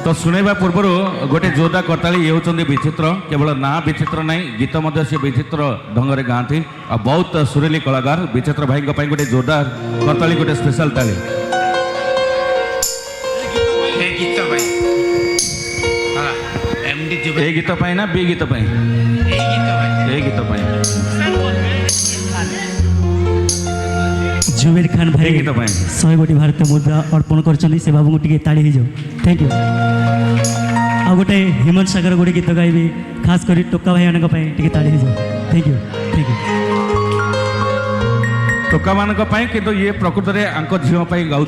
तो शुणेबा पूर्व गोटे जोरदार करताली ये होती विचित्र केवल ना विचित्र ना गीत सी विचित्र ढंग से गाँति आ बहुत सुरीली कलाकार विचित्र भाई गोटे जोरदार करताली गोटे स्पेशल ताली ए गीत ना बी गीत ए गीत जुबेर खान भाई गीत 100 कोटी भारतीय मुद्रा अर्पण कर बाबू टे ताड़ी हो जाओ थैंक यू आ गोटे हेमंत सागर गोटे गीत गाइबी खास कर टोका भाई मान ताड़ी हो जाओ थैंक यू टोका मान किंतु ये प्रकृत में आंक झील गाँव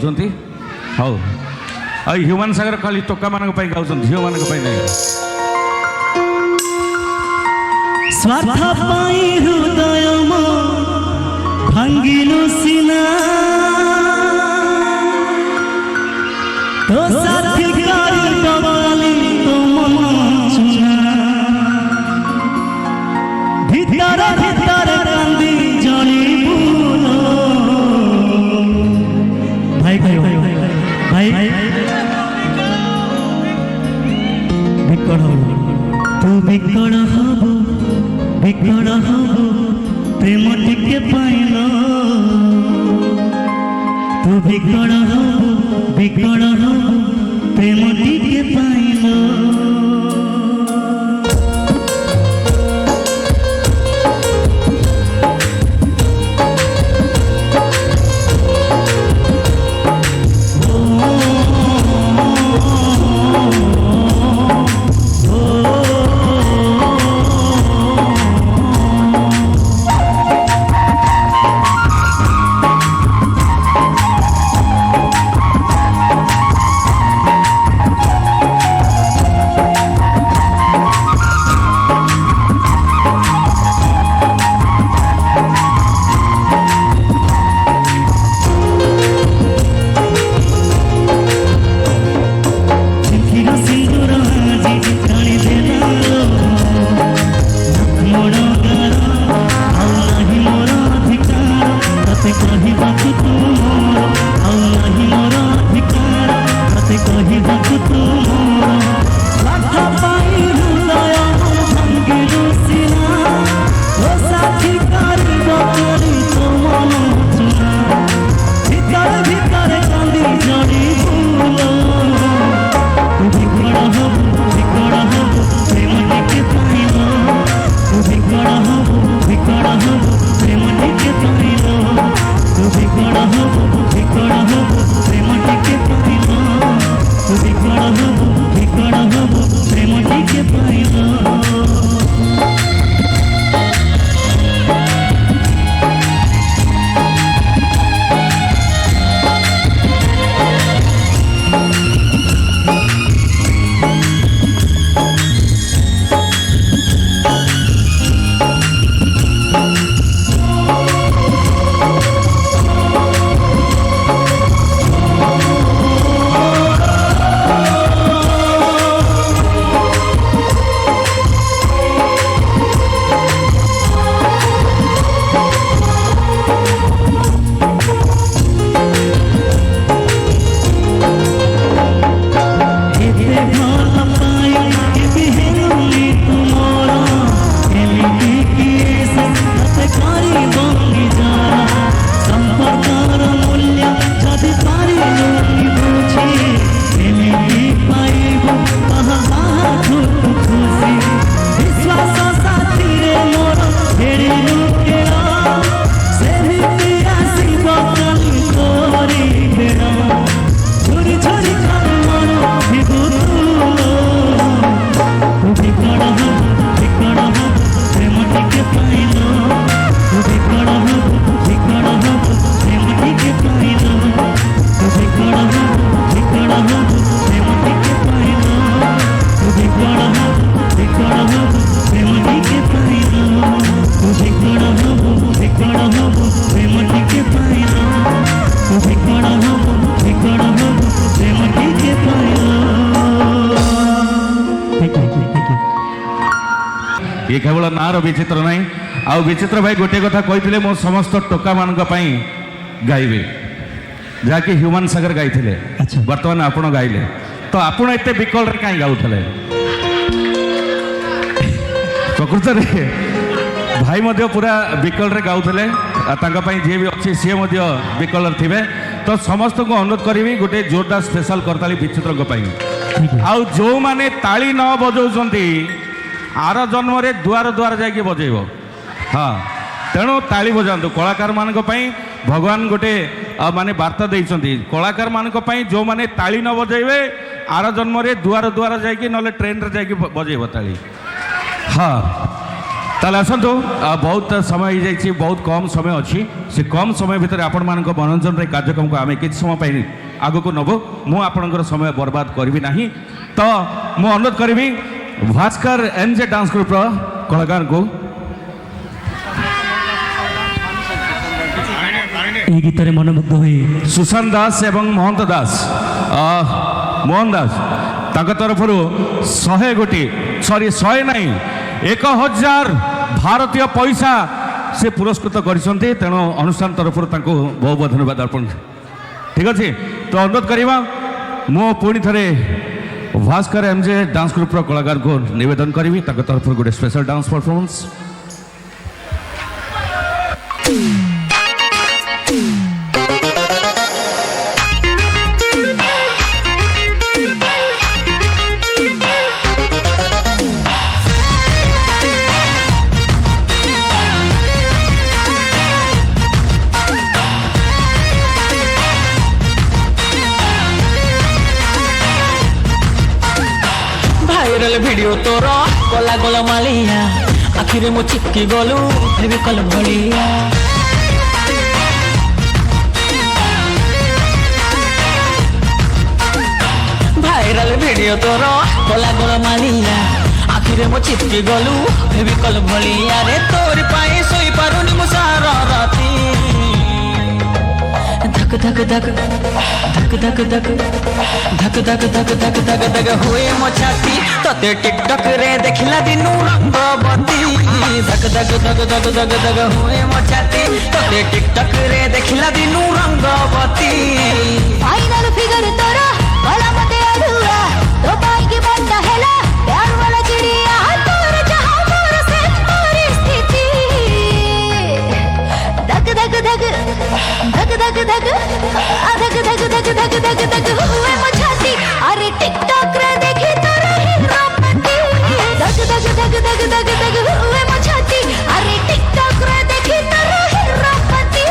हाउ ह्यूमान सागर खाली टोका मान गाँव झील मान नहीं स्वार्थ पाई हृदय मो भांगिलु सिना तो साथी करी डबाली तो मन चुना भीतर भीतर कांदी जड़ी बुलो भाई भाई बिकड़ तू बिकड़ हबो बिकड़ हबो प्रेम टिके पाइल तू बिकड़ हबो प्रेम टिके पाइल ये केवल नार विचित्र ना आउ विचित्र भाई गोटे कथा कही मो समस्त टोका मान गाइबे जहाँकि ह्यूमान सागर गाई अच्छा। बर्तमान आपण गाइले तो आपण एते विकल रे काई गाउथले प्रकृत रे भाई मध्य पूरा विकल रे गाउथले तांका पई जे भी अछि से मध्य विकल थिबे तो समस्त को अनुरोध करी गोटे जोरदार स्पेशल करताली विचित्र आउ जो माने ताली न बजाउछंती आर जन्म रे दुआर दुआर जाके बजेइबो हाँ तेणु ताली बजातु कलाकार मानक पई भगवान गोटे माने वार्ता देइछंती कलाकार मानक पई जो माने ताली न बजेइबे आर जन्म रे दुआर दुआर जाके नले ट्रेन रे जाके बजेइबो ताली हाँ ताले आसतु बहुत समय हो जाइए बहुत कम समय अच्छी से कम समय भितर आपण मानक मनोरंजन रे कार्यक्रम को आम कि समय पाई आग को नबु मु आपणकर समय बर्बाद करी ना तो मु अनुरोध करी भास्कर एमजे डांस ग्रुप कलाकार को এই গীতরে মনোমুগ্ধ হয়ে सुशांत दास एवं मोहन दास तांका तरफर 100 गोटी सॉरी 100 नहीं 1000 भारतीय पैसा से पुरस्कृत करिसंती तेणु अनुष्ठान तरफ बहुत बहुत धन्यवाद अर्पण ठीक अच्छे तो अनुरोध करवा मो पुणी थे भास्कर एमजे डांस ग्रुप कलाकार को निवेदन करी तरफ गोटे special dance performance viral video तोर गला गला मालिया आखिरे मो चिपकी गलु हेबे कल भलिया भाइरल वीडियो तोर गला गला मालिया आखिरे मो चिपकी गलु हेबे कल भलिया रे तोर पाए सोई पारुनी मो सारा राती धक धक धक धक धक धक धक धक धक धक धक धक हुए मो छाती तते टिकटक रे देखला दिनु रंगवती धक धक धक धक धक धक हुए मो छाती तते टिकटक रे देखला दिनु रंगवती फाइनल फिगर तोरा वाला मते अधूरा तो पाई की बंदा हैला प्यार वाला चिड़िया तोर जहां मोर से मोरी स्थिति धक धक धक धक धक धक धक धक धक धक धक धक हुए मो छाती अरे टिकटॉक रे देखी तोरा हीरोपति धक धक धक धक धक धक हुए मो छाती अरे टिकटॉक रे देखी तोरा हीरोपति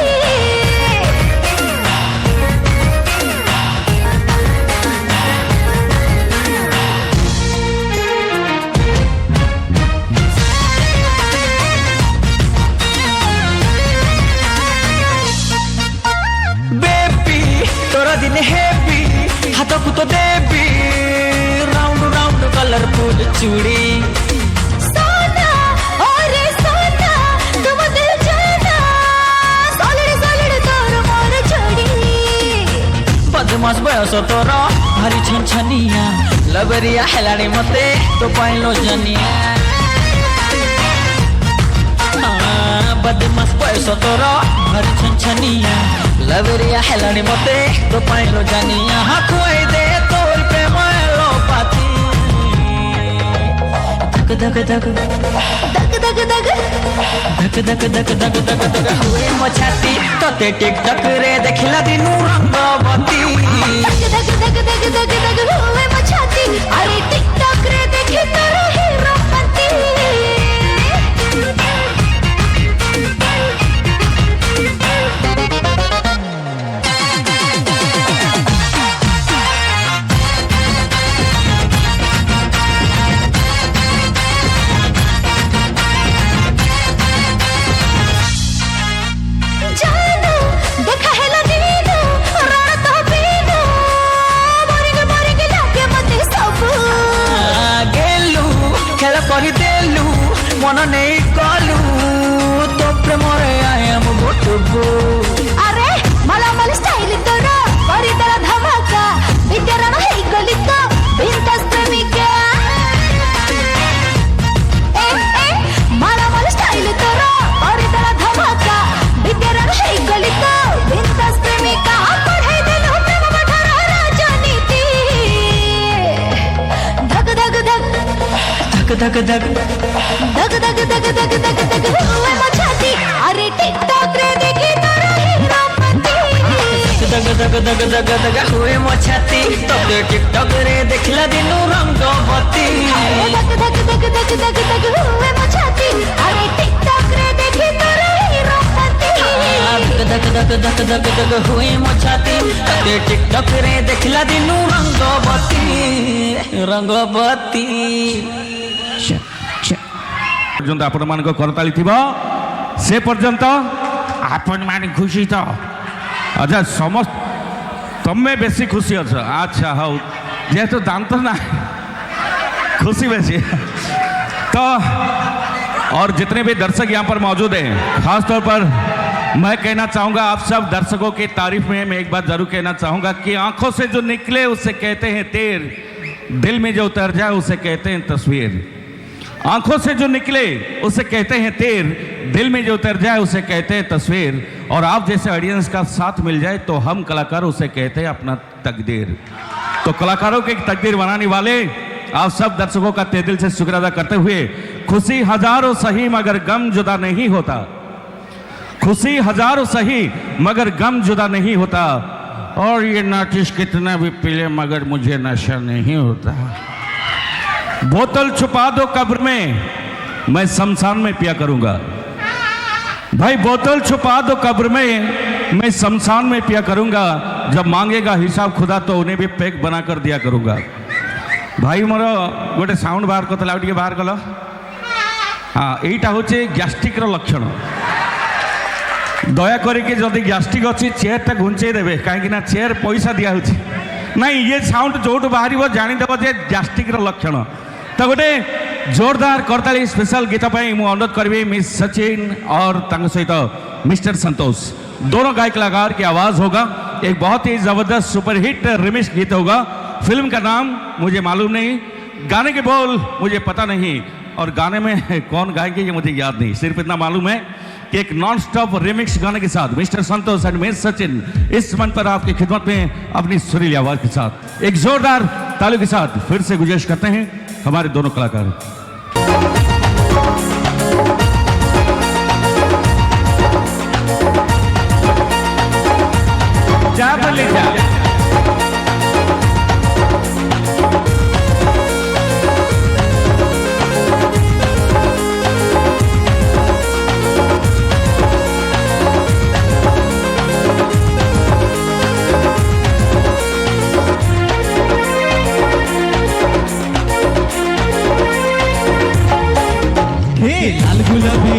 दिन हेवी हाथ को तो देवी राउंड राउंड कलरफुल चूड़ी सोना और सोना तुम दिल जाना सॉलिड सॉलिड तोर मोर छोड़ी बदमाश बयस तोर भारी छनछनिया लबरिया हेलाणी मते तो पाइलो जनिया बदमाश बयस तोर भारी छनछनिया लबरिया हेलाणी मते तो पाइलो जानिया हाँ खुआई दे तोर पे मोलो पाती धक धक धक धक धक धक धक धक धक धक धक धक हुए मो छाती तते टिकटक रे देखला दिनु रंगवती धक धक धक धक धक हुए मो छाती अरे टिकटॉक रे देखी तोरा हीरोपति धक धक धक धक धक धक धक धक हुए मो छाती अरे टिकटॉक रे देखी तोरा हीरोपति धक धक धक धक धक हुए मो छाती तोते टिकटॉक रे देखला दिनु रंगवती धक धक धक धक धक धक हुए मो छाती अरे टिकटॉक रे देखी तोरा हीरोपति धक धक धक धक धक हुए मो छाती तोते टिकटॉक रे देखला दिनु रंगवती पर्यंत आपण मानक करताली थिबो से पर्यंत आपण माने खुशी तो अच्छा समस्त तमे बेसी खुशी अछ अच्छा हाउ जेहेतु दांत ना खुशी बेसी तो और जितने भी दर्शक यहाँ पर मौजूद हैं खास तौर पर मैं कहना चाहूँगा आप सब दर्शकों की तारीफ में मैं एक बात जरूर कहना चाहूँगा कि आंखों से जो निकले उसे कहते हैं तेर, दिल में जो उतर जाए उसे कहते हैं तस्वीर। आंखों से जो निकले उसे कहते हैं तेर, दिल में जो उतर जाए उसे कहते हैं तस्वीर, और आप जैसे ऑडियंस का साथ मिल जाए तो हम कलाकार उसे कहते हैं अपना तकदीर। तो कलाकारों की तकदीर बनाने वाले आप सब दर्शकों का तहे दिल से शुक्र अदा करते हुए, खुशी हजारों सही मगर गम जुदा नहीं होता, खुशी हजारों सही मगर गम जुदा नहीं होता, और ये नाचिश कितना भी पी ले मगर मुझे नशा नहीं होता। बोतल छुपा दो कब्र में मैं शमशान में पिया करूंगा, भाई बोतल छुपा दो कब्र में मैं शमशान में पिया करूंगा, जब मांगेगा हिसाब खुदा तो उन्हें भी पैक बना कर दिया करूंगा। भाई मोर गोटे साउंड बाहर करते टे बाहर कल। हाँ यहीटा हूँ गैस्ट्रिक लक्षण। दया करके जदि गैस्ट्रिक अच्छी चेयरटा घुंचे देवे कहीं चेयर पैसा दिया नहीं, ये साउंड जोटू बाहर जानीदेव जे गैस्ट्रिक लक्षण। तो गोटे जोरदार करताली स्पेशल गीत पर मुझे अनुरोध करी मिस सचिन और सहित मिस्टर संतोष, दोनों गायक कलाकार की आवाज़ होगा। एक बहुत ही ज़बरदस्त सुपरहिट रिमिक्स गीत होगा। फिल्म का नाम मुझे मालूम नहीं, गाने के बोल मुझे पता नहीं, और गाने में कौन गाएंगे ये मुझे याद नहीं, सिर्फ इतना मालूम है कि एक नॉन स्टॉप रिमिक्स गाने के साथ mister Santosh and miss Sachin इस मंच पर आपकी खिदमत में अपनी सुरीली आवाज़ के साथ एक जोरदार तालियों के साथ फिर से गुजारिश करते हैं हमारे दोनों कलाकार। जा बोले जा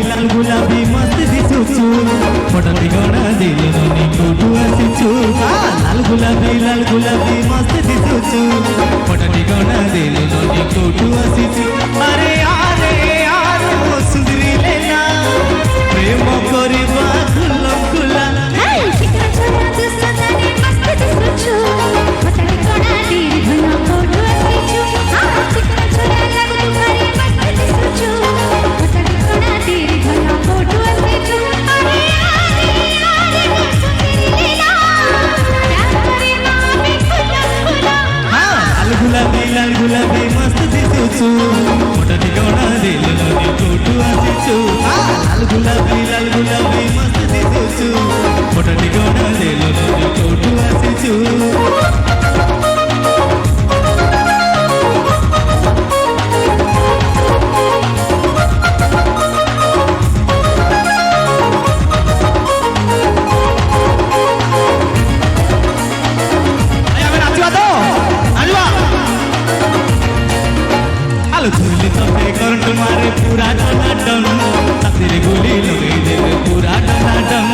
लाल गुलाबी मस्त दिसुचु फोटोटी गणा दिले ननी कोठू आसिचु। लाल गुलाबी मस्त दिसुचु फोटोटी गणा दिले ननी कोठू आसिचु। अरे यारे यार मो सुंदरी लेला प्रेम करबा खुला खुला हाय चिकन छोरा तू सदानी मस्त दिसुचु फोटोटी गणा दिले ननी कोठू आसिचु। हां चिकन छोरा लागू भारी मस्त दिसुचु फोटोटी गणा दिले ननी कोठू आसिचु। अरे यारे यार मो सुंदरी लेला प्यार करे मामे खुला खुला। लाल गुलाबी मस्त दिसुचु फोटोटी गणा दिले ननी कोठू आसिचु। लाल गुलाबी मस्त दिसुचु फोटोटी गणा दिले ननी कोठू आसिचु। धुली तबे करंट मारे पूरा टनाटन तातिर गोली लगे देवे पूरा टनाटन।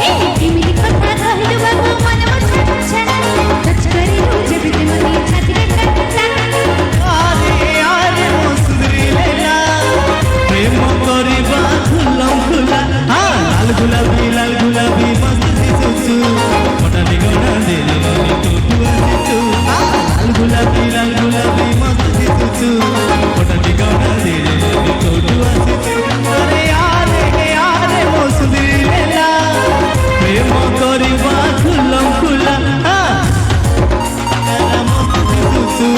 एमिली कथा कहलु बाबू मन मछा छना टच करी रोजे बिते मनी छाती रे कटचा। आरे मो सुंदरी लेला प्रेम करबा खुला खुला। लाल गुलाबी मस्त दिसुचु फोटोटी गणा दिले ननी कोठू आसिचु। लाल गुलाबी मस्त दिसुचु फोटोटी गणा दिले ननी कोठू आसिचु। अरे यारे मो सुंदरी लेला प्रेम करबा खुला खुला। मस्त दिसुचु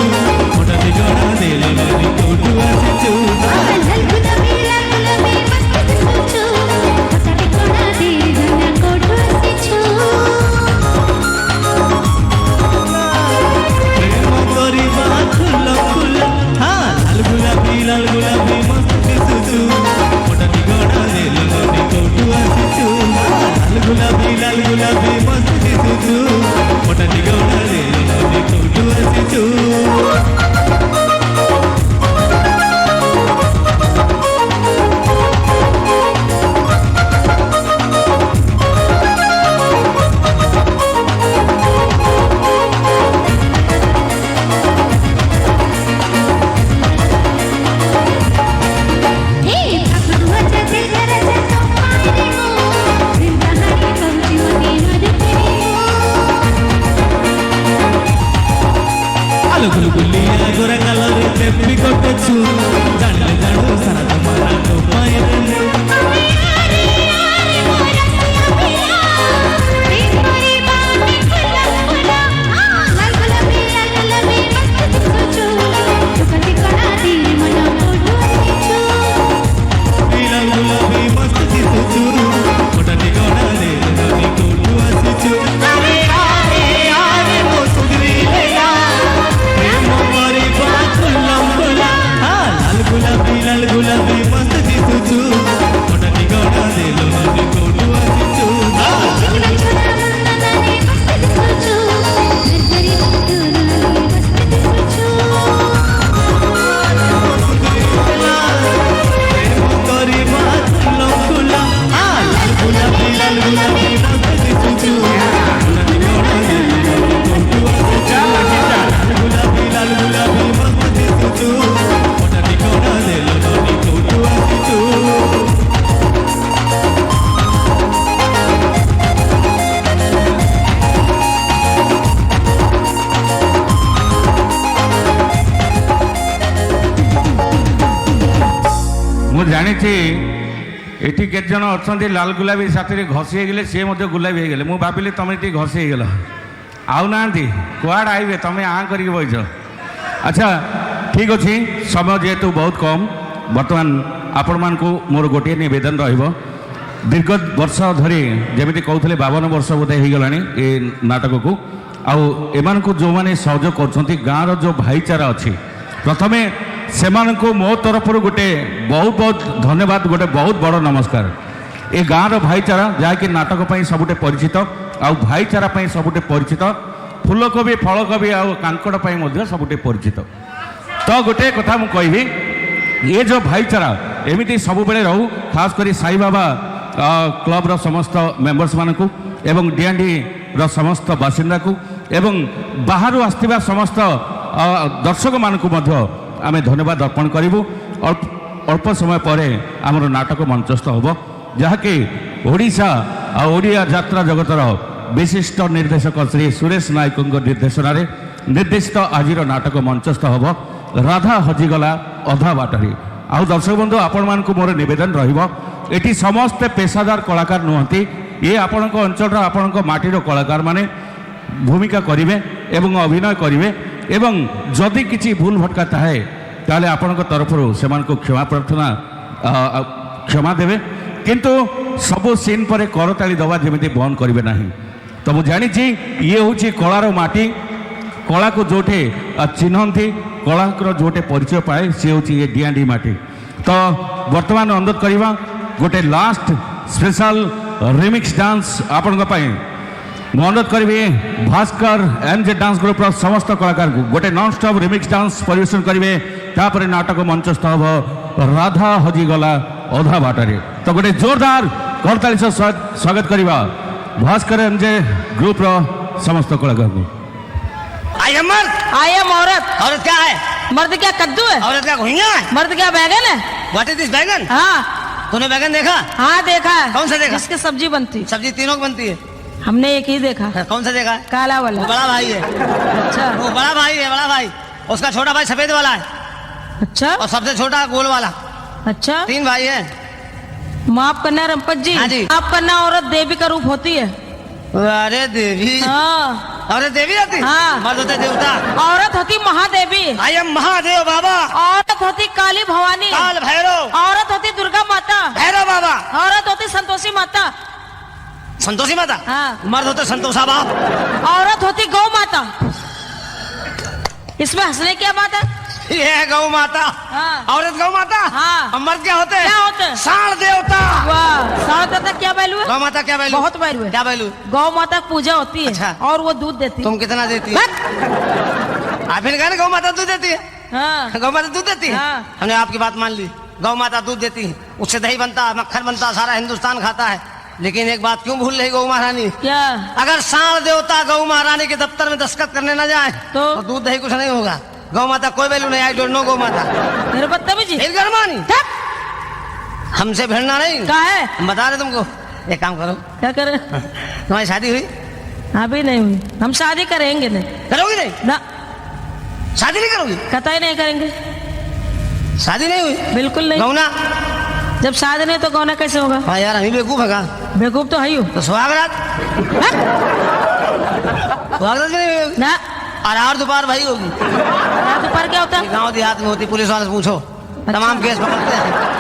ଜାଣିଲେ ଜାଣୁ ସାରା ଜମାନା ତୋ ପାଇଁ ରେ लाल गुलाबी मस्त दिसुचु मोठा ठिकाणा दे नदी कोठू आसिचु अरे आरे आरे मो सुगरी लेला प्रेम मरी बाचुलम बोला लाल गुलाबी मस्त दिसुचु मोठा ठिकाणा दे नदी कोठू आसिचु करी बाचुलम बोला लाल गुलाबी मस्त दिसुचु मोठा ठिकाणा दे नदी कोठू आसिचु लाल गुलाबी मस्त दिसुचु मोठा ठिकाणा दे नदी कोठू आसिचु ମୁଁ ଜାଣିଛି ଏଠି କେତେ ଜଣ ଅଛନ୍ତି ଲାଲ ଗୁଲାବୀ ସାଥିରେ ଘଷି ହେଇଗଲେ ସିଏ ମଧ୍ୟ ଗୁଲାବୀ ହେଇଗଲେ ମୁଁ ଭାବିଲି ତମେ ଟିକେ ଘଷି ହେଇଗଲ ଆଉ ନାହାନ୍ତି କୁଆଡ଼େ ଆଇବେ ତମେ ଆଁ କରିକି ବଇଛ ଆଚ୍ଛା ଠିକ୍ ଅଛି ସମୟ ଯେହେତୁ ବହୁତ କମ୍ ବର୍ତ୍ତମାନ ଆପଣମାନଙ୍କୁ ମୋର ଗୋଟିଏ ନିବେଦନ ରହିବ ଦୀର୍ଘ ବର୍ଷ ଧରି ଯେମିତି କହୁଥିଲେ 52 ବର୍ଷ ବୋଧେ ହେଇଗଲାଣି ଏ ନାଟକକୁ ଆଉ ଏମାନଙ୍କୁ ଯେଉଁମାନେ ସହଯୋଗ କରୁଛନ୍ତି ଗାଁର ଯେଉଁ ଭାଇଚାରା ଅଛି ପ୍ରଥମେ ସେମାନଙ୍କୁ ମୋ ତରଫରୁ ଗୋଟେ ବହୁତ ବହୁତ ଧନ୍ୟବାଦ ଗୋଟେ ବହୁତ ବଡ଼ ନମସ୍କାର ଏ ଗାଁର ଭାଇଚାରା ଯାହାକି ନାଟକ ପାଇଁ ସବୁଠେ ପରିଚିତ ଆଉ ଭାଇଚାରା ପାଇଁ ସବୁଠେ ପରିଚିତ ଫୁଲକୋବି ଫଳକୋବି ଆଉ କାଙ୍କଡ଼ ପାଇଁ ମଧ୍ୟ ସବୁଠେ ପରିଚିତ ତ ଗୋଟେ କଥା ମୁଁ କହିବି ଏ ଯେଉଁ ଭାଇଚାରା ଏମିତି ସବୁବେଳେ ରହୁ ଖାସ କରି ସାଇ ବାବା କ୍ଲବର ସମସ୍ତ ମେମ୍ବର୍ସମାନଙ୍କୁ ଏବଂ ଡିଆଣ୍ଡିର ସମସ୍ତ ବାସିନ୍ଦାକୁ ଏବଂ ବାହାରୁ ଆସିଥିବା ସମସ୍ତ ଦର୍ଶକମାନଙ୍କୁ ମଧ୍ୟ ଆମେ ଧନ୍ୟବାଦ ଅର୍ପଣ କରିବୁ ଅଳ୍ପ ସମୟ ପରେ ଆମର ନାଟକ ମଞ୍ଚସ୍ଥ ହେବ ଯାହାକି ଓଡ଼ିଶା ଆଉ ଓଡ଼ିଆ ଯାତ୍ରା ଜଗତର ବିଶିଷ୍ଟ ନିର୍ଦ୍ଦେଶକ ଶ୍ରୀ ସୁରେଶ ନାୟକଙ୍କ ନିର୍ଦ୍ଦେଶନାରେ ନିର୍ଦ୍ଦେଶିତ ଆଜିର ନାଟକ ମଞ୍ଚସ୍ଥ ହେବ ରାଧା ହଜିଗଲା ଅଧା ବାଟରେ ଆଉ ଦର୍ଶକ ବନ୍ଧୁ ଆପଣମାନଙ୍କୁ ମୋର ନିବେଦନ ରହିବ ଏଠି ସମସ୍ତେ ପେଶାଦାର କଳାକାର ନୁହନ୍ତି ଇଏ ଆପଣଙ୍କ ଅଞ୍ଚଳର ଆପଣଙ୍କ ମାଟିର କଳାକାରମାନେ ଭୂମିକା କରିବେ ଏବଂ ଅଭିନୟ କରିବେ ଏବଂ ଯଦି କିଛି ଭୁଲ ଭଟକା ଥାଏ ତାହେଲେ ଆପଣଙ୍କ ତରଫରୁ ସେମାନଙ୍କୁ କ୍ଷମା ପ୍ରାର୍ଥନା କ୍ଷମା ଦେବେ କିନ୍ତୁ ସବୁ ସିନ୍ ପରେ କରତାଳି ଦେବା ଯେମିତି ବନ୍ଦ କରିବେ ନାହିଁ ତ ମୁଁ ଜାଣିଛି ଇଏ ହେଉଛି କଳାର ମାଟି କଳାକୁ ଯେଉଁଠି ଚିହ୍ନନ୍ତି କଳାଙ୍କର ଯେଉଁଠି ପରିଚୟ ପାଏ ସିଏ ହେଉଛି ଇଏ ଡିଆଣ୍ଡି ମାଟି ତ ବର୍ତ୍ତମାନ ଅନୁରୋଧ କରିବା ଗୋଟେ ଲାଷ୍ଟ ସ୍ପେଶାଲ ରିମିକ୍ସ ଡାନ୍ସ ଆପଣଙ୍କ ପାଇଁ ମୁଁ ଅନୁରୋଧ କରିବି ଭାସ୍କର ଏମ୍ଜେ ଡାନ୍ସ ଗ୍ରୁପର ସମସ୍ତ କଳାକାରଙ୍କୁ ଗୋଟେ ନନ୍ଷ୍ଟପ୍ ରିମିକ୍ସ ଡାନ୍ସ ପରିବେଷଣ କରିବେ ତାପରେ ନାଟକ ମଞ୍ଚସ୍ଥ ହେବ ରାଧା ହଜିଗଲା ଅଧା ବାଟରେ ତ ଗୋଟେ ଜୋରଦାର କରତାଳି ସହ ସ୍ୱାଗତ କରିବା भास्कर एमजे ग्रुप रो समस्त कलाकार को आई एम मर्द आई एम औरत औरत क्या है मर्द क्या कद्दू है औरत क्या घुइयां है मर्द क्या बैगन है व्हाट इज दिस बैगन हाँ तूने बैगन देखा हाँ देखा है कौन सा देखा इसकी सब्जी बनती सब्जी तीनों की बनती है हमने एक ही देखा कौन सा देखा काला वाला वो बड़ा भाई है अच्छा वो बड़ा भाई है बड़ा भाई उसका छोटा भाई सफेद वाला है अच्छा और सबसे छोटा गोल वाला अच्छा 3 भाई है माफ करना रंपत जी हाँ जी। माफ करना औरत देवी का रूप होती है अरे देवी हाँ अरे देवी आती हाँ। मर्द होते देवता औरत होती महादेवी आई एम महादेव बाबा औरत होती काली भवानी काल भैरव औरत होती दुर्गा माता भैरव बाबा औरत होती संतोषी माता संतोषी माता हाँ। मर्द होते संतोषा बाप औरत होती गौ माता इसमें हंसने क्या बात है ये है गौ माता हाँ। औरत गौ माता हाँ। और मर्द क्या होते क्या होते हैं? साण देवता वाह साढ़े तक क्या वैल्यू है गौ माता क्या वैल्यू बहुत वैल्यू है क्या वैल्यू गौ माता की पूजा होती है अच्छा। और वो दूध देती है तुम कितना देती है बस। आप फिर कहा ना गौ माता दूध देती है हाँ गौ माता दूध देती है हाँ। हमने आपकी बात मान ली गौ माता दूध देती है उससे दही बनता है मक्खन बनता है सारा हिंदुस्तान खाता है लेकिन एक बात क्यों भूल रही गौ महारानी क्या अगर साण देवता गौ महारानी के दफ्तर में दस्तखत करने न जाए तो? दूध दही कुछ नहीं होगा गौ माता कोई वैल्यू नहीं आई डोंट नो गौ माता मेरे बदतमीजी फिर गरमानी हमसे भिड़ना नहीं क्या है हम बता रहे तुमको एक काम करो क्या करे तुम्हारी शादी हुई अभी नहीं हुई हम शादी करेंगे नहीं करोगी नहीं ना शादी नहीं करोगी कतई नहीं करेंगे शादी नहीं हुई? बिल्कुल नहीं। गौना? जब शादी नहीं तो गौना कैसे होगा? हाँ यार, हम ही बेवकूफ है का? बेवकूफ तो है ही हो। तो सुहागरात? सुहागरात भी नहीं होगी? ना। और दोपहर भाई होगी। दोपहर क्या होता है? गाँव देहात में होती, पुलिस वाले से पूछो, तमाम केस पकड़ते हैं।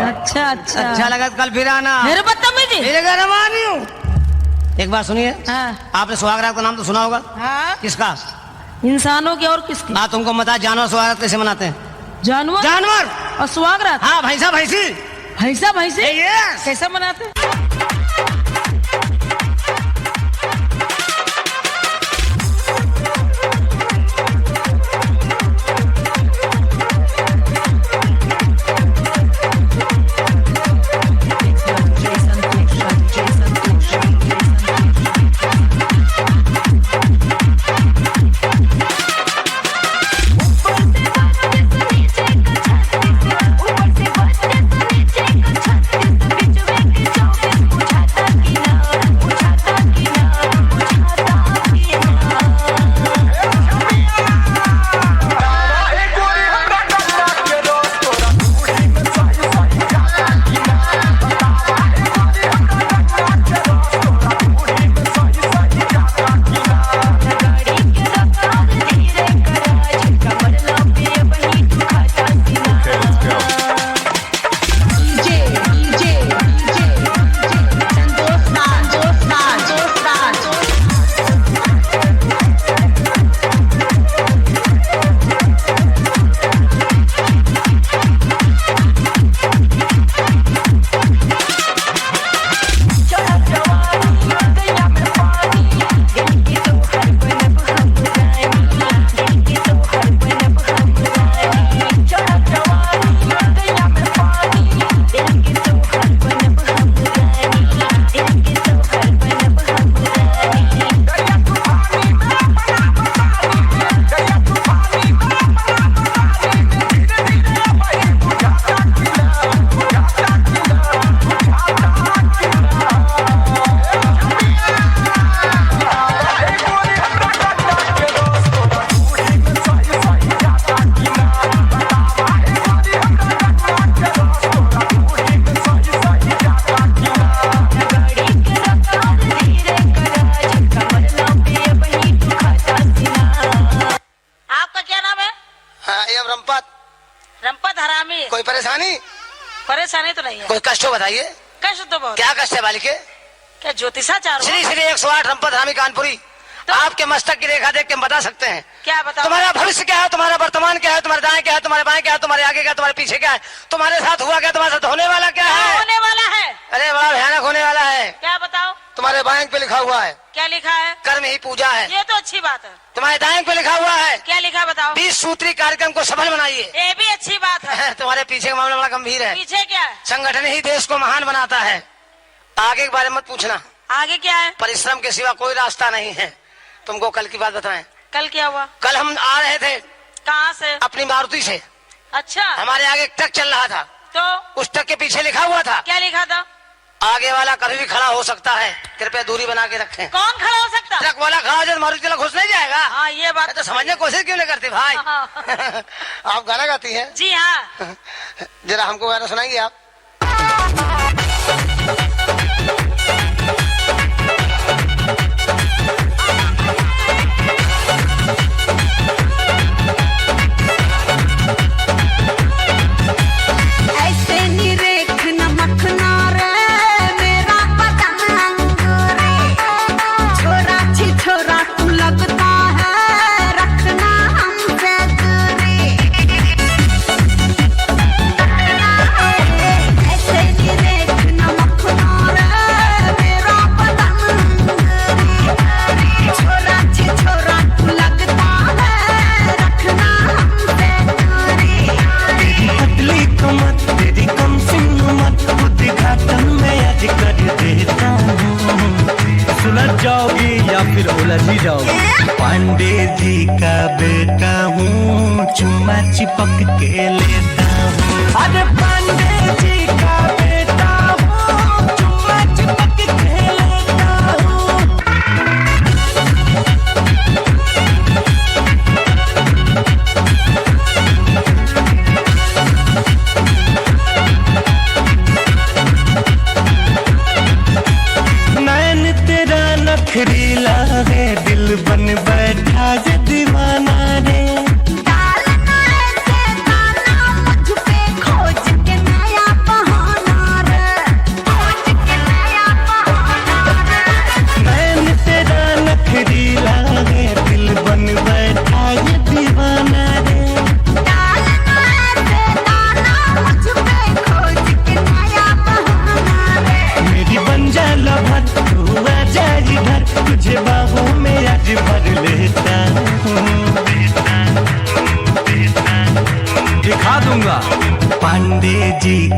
अच्छा अच्छा। अच्छा लगा तो कल फिर आना। मेरे बदतमीजी। मेरे घर में मानी हूँ। एक बात सुनिए। हाँ। आपने सुहागरात का नाम तो सुना होगा? हाँ। किसका? इंसानों की और किसकी? हाँ, तुमको बता जानवर सुहागरात कैसे मनाते हैं? जानवर? जानवर और सुहागरात? हाँ, भैंसा भैंसी। भैंसा भैंसी? Yes। कैसे मनाते? कोई परेशानी? परेशानी तो नहीं है। कोई कष्ट हो बताइए। कष्ट तो बहुत। क्या कष्ट है बालिके? क्या ज्योतिषाचार? श्री श्री 108 रंपत रामी कानपुरी तो? आपके मस्तक की रेखा देख के हम बता सकते हैं। क्या बताओ? तुम्हारा भविष्य क्या है, तुम्हारा वर्तमान क्या है, तुम्हारे दाएं क्या है, तुम्हारे बाएं क्या है, तुम्हारे आगे क्या है, तुम्हारे पीछे क्या है, तुम्हारे साथ हुआ क्या, तुम्हारे साथ होने वाला क्या है? होने वाला है। अरे बड़ा भयानक होने वाला है। क्या बताओ? तुम्हारे बाएं पे लिखा हुआ है। क्या लिखा है? कर्म ही पूजा है। ये तो अच्छी बात है। तुम्हारे दाएं पे लिखा हुआ है। क्या लिखा है बताओ? 20 सूत्री कार्यक्रम को सफल बनाइए। ये भी अच्छी बात है। तुम्हारे पीछे का मामला बड़ा गंभीर है। पीछे क्या है? संगठन ही देश को महान बनाता है। आगे के बारे में मत पूछना। आगे क्या है? परिश्रम के सिवा कोई रास्ता नहीं है। तुमको कल की बात बताएं। कल क्या हुआ? कल हम आ रहे थे। कहाँ से? अपनी मारुति से। अच्छा। हमारे आगे एक ट्रक चल रहा था। तो उस ट्रक के पीछे लिखा हुआ था। क्या लिखा था? आगे वाला कभी भी खड़ा हो सकता है, कृपया दूरी बना के रखें। कौन खड़ा हो सकता? ट्रक वाला खड़ा हो जाए, मारुति वाला घुस नहीं जाएगा। हाँ, ये बात तो समझने की कोशिश क्यों नहीं करती भाई? हाँ। आप गाना गाती हैं? जी हाँ। जरा हमको गाना सुनाएंगे आप? पांडे जी का बेटा हूँ, चुमा चिपक के लेता हूँ। अरे पांडे जी का बेटा हूँ, चुमा चिपक के लेता हूँ।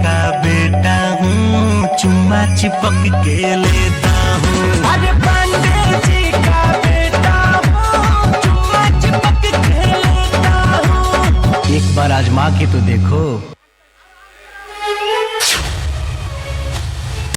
का बेटा हूँ, चुम्मा चिपक के लेता हूँ। अरे पांडे जी का बेटा हूँ, चुम्मा चिपक के लेता हूँ। एक बार आजमा के तो देखो।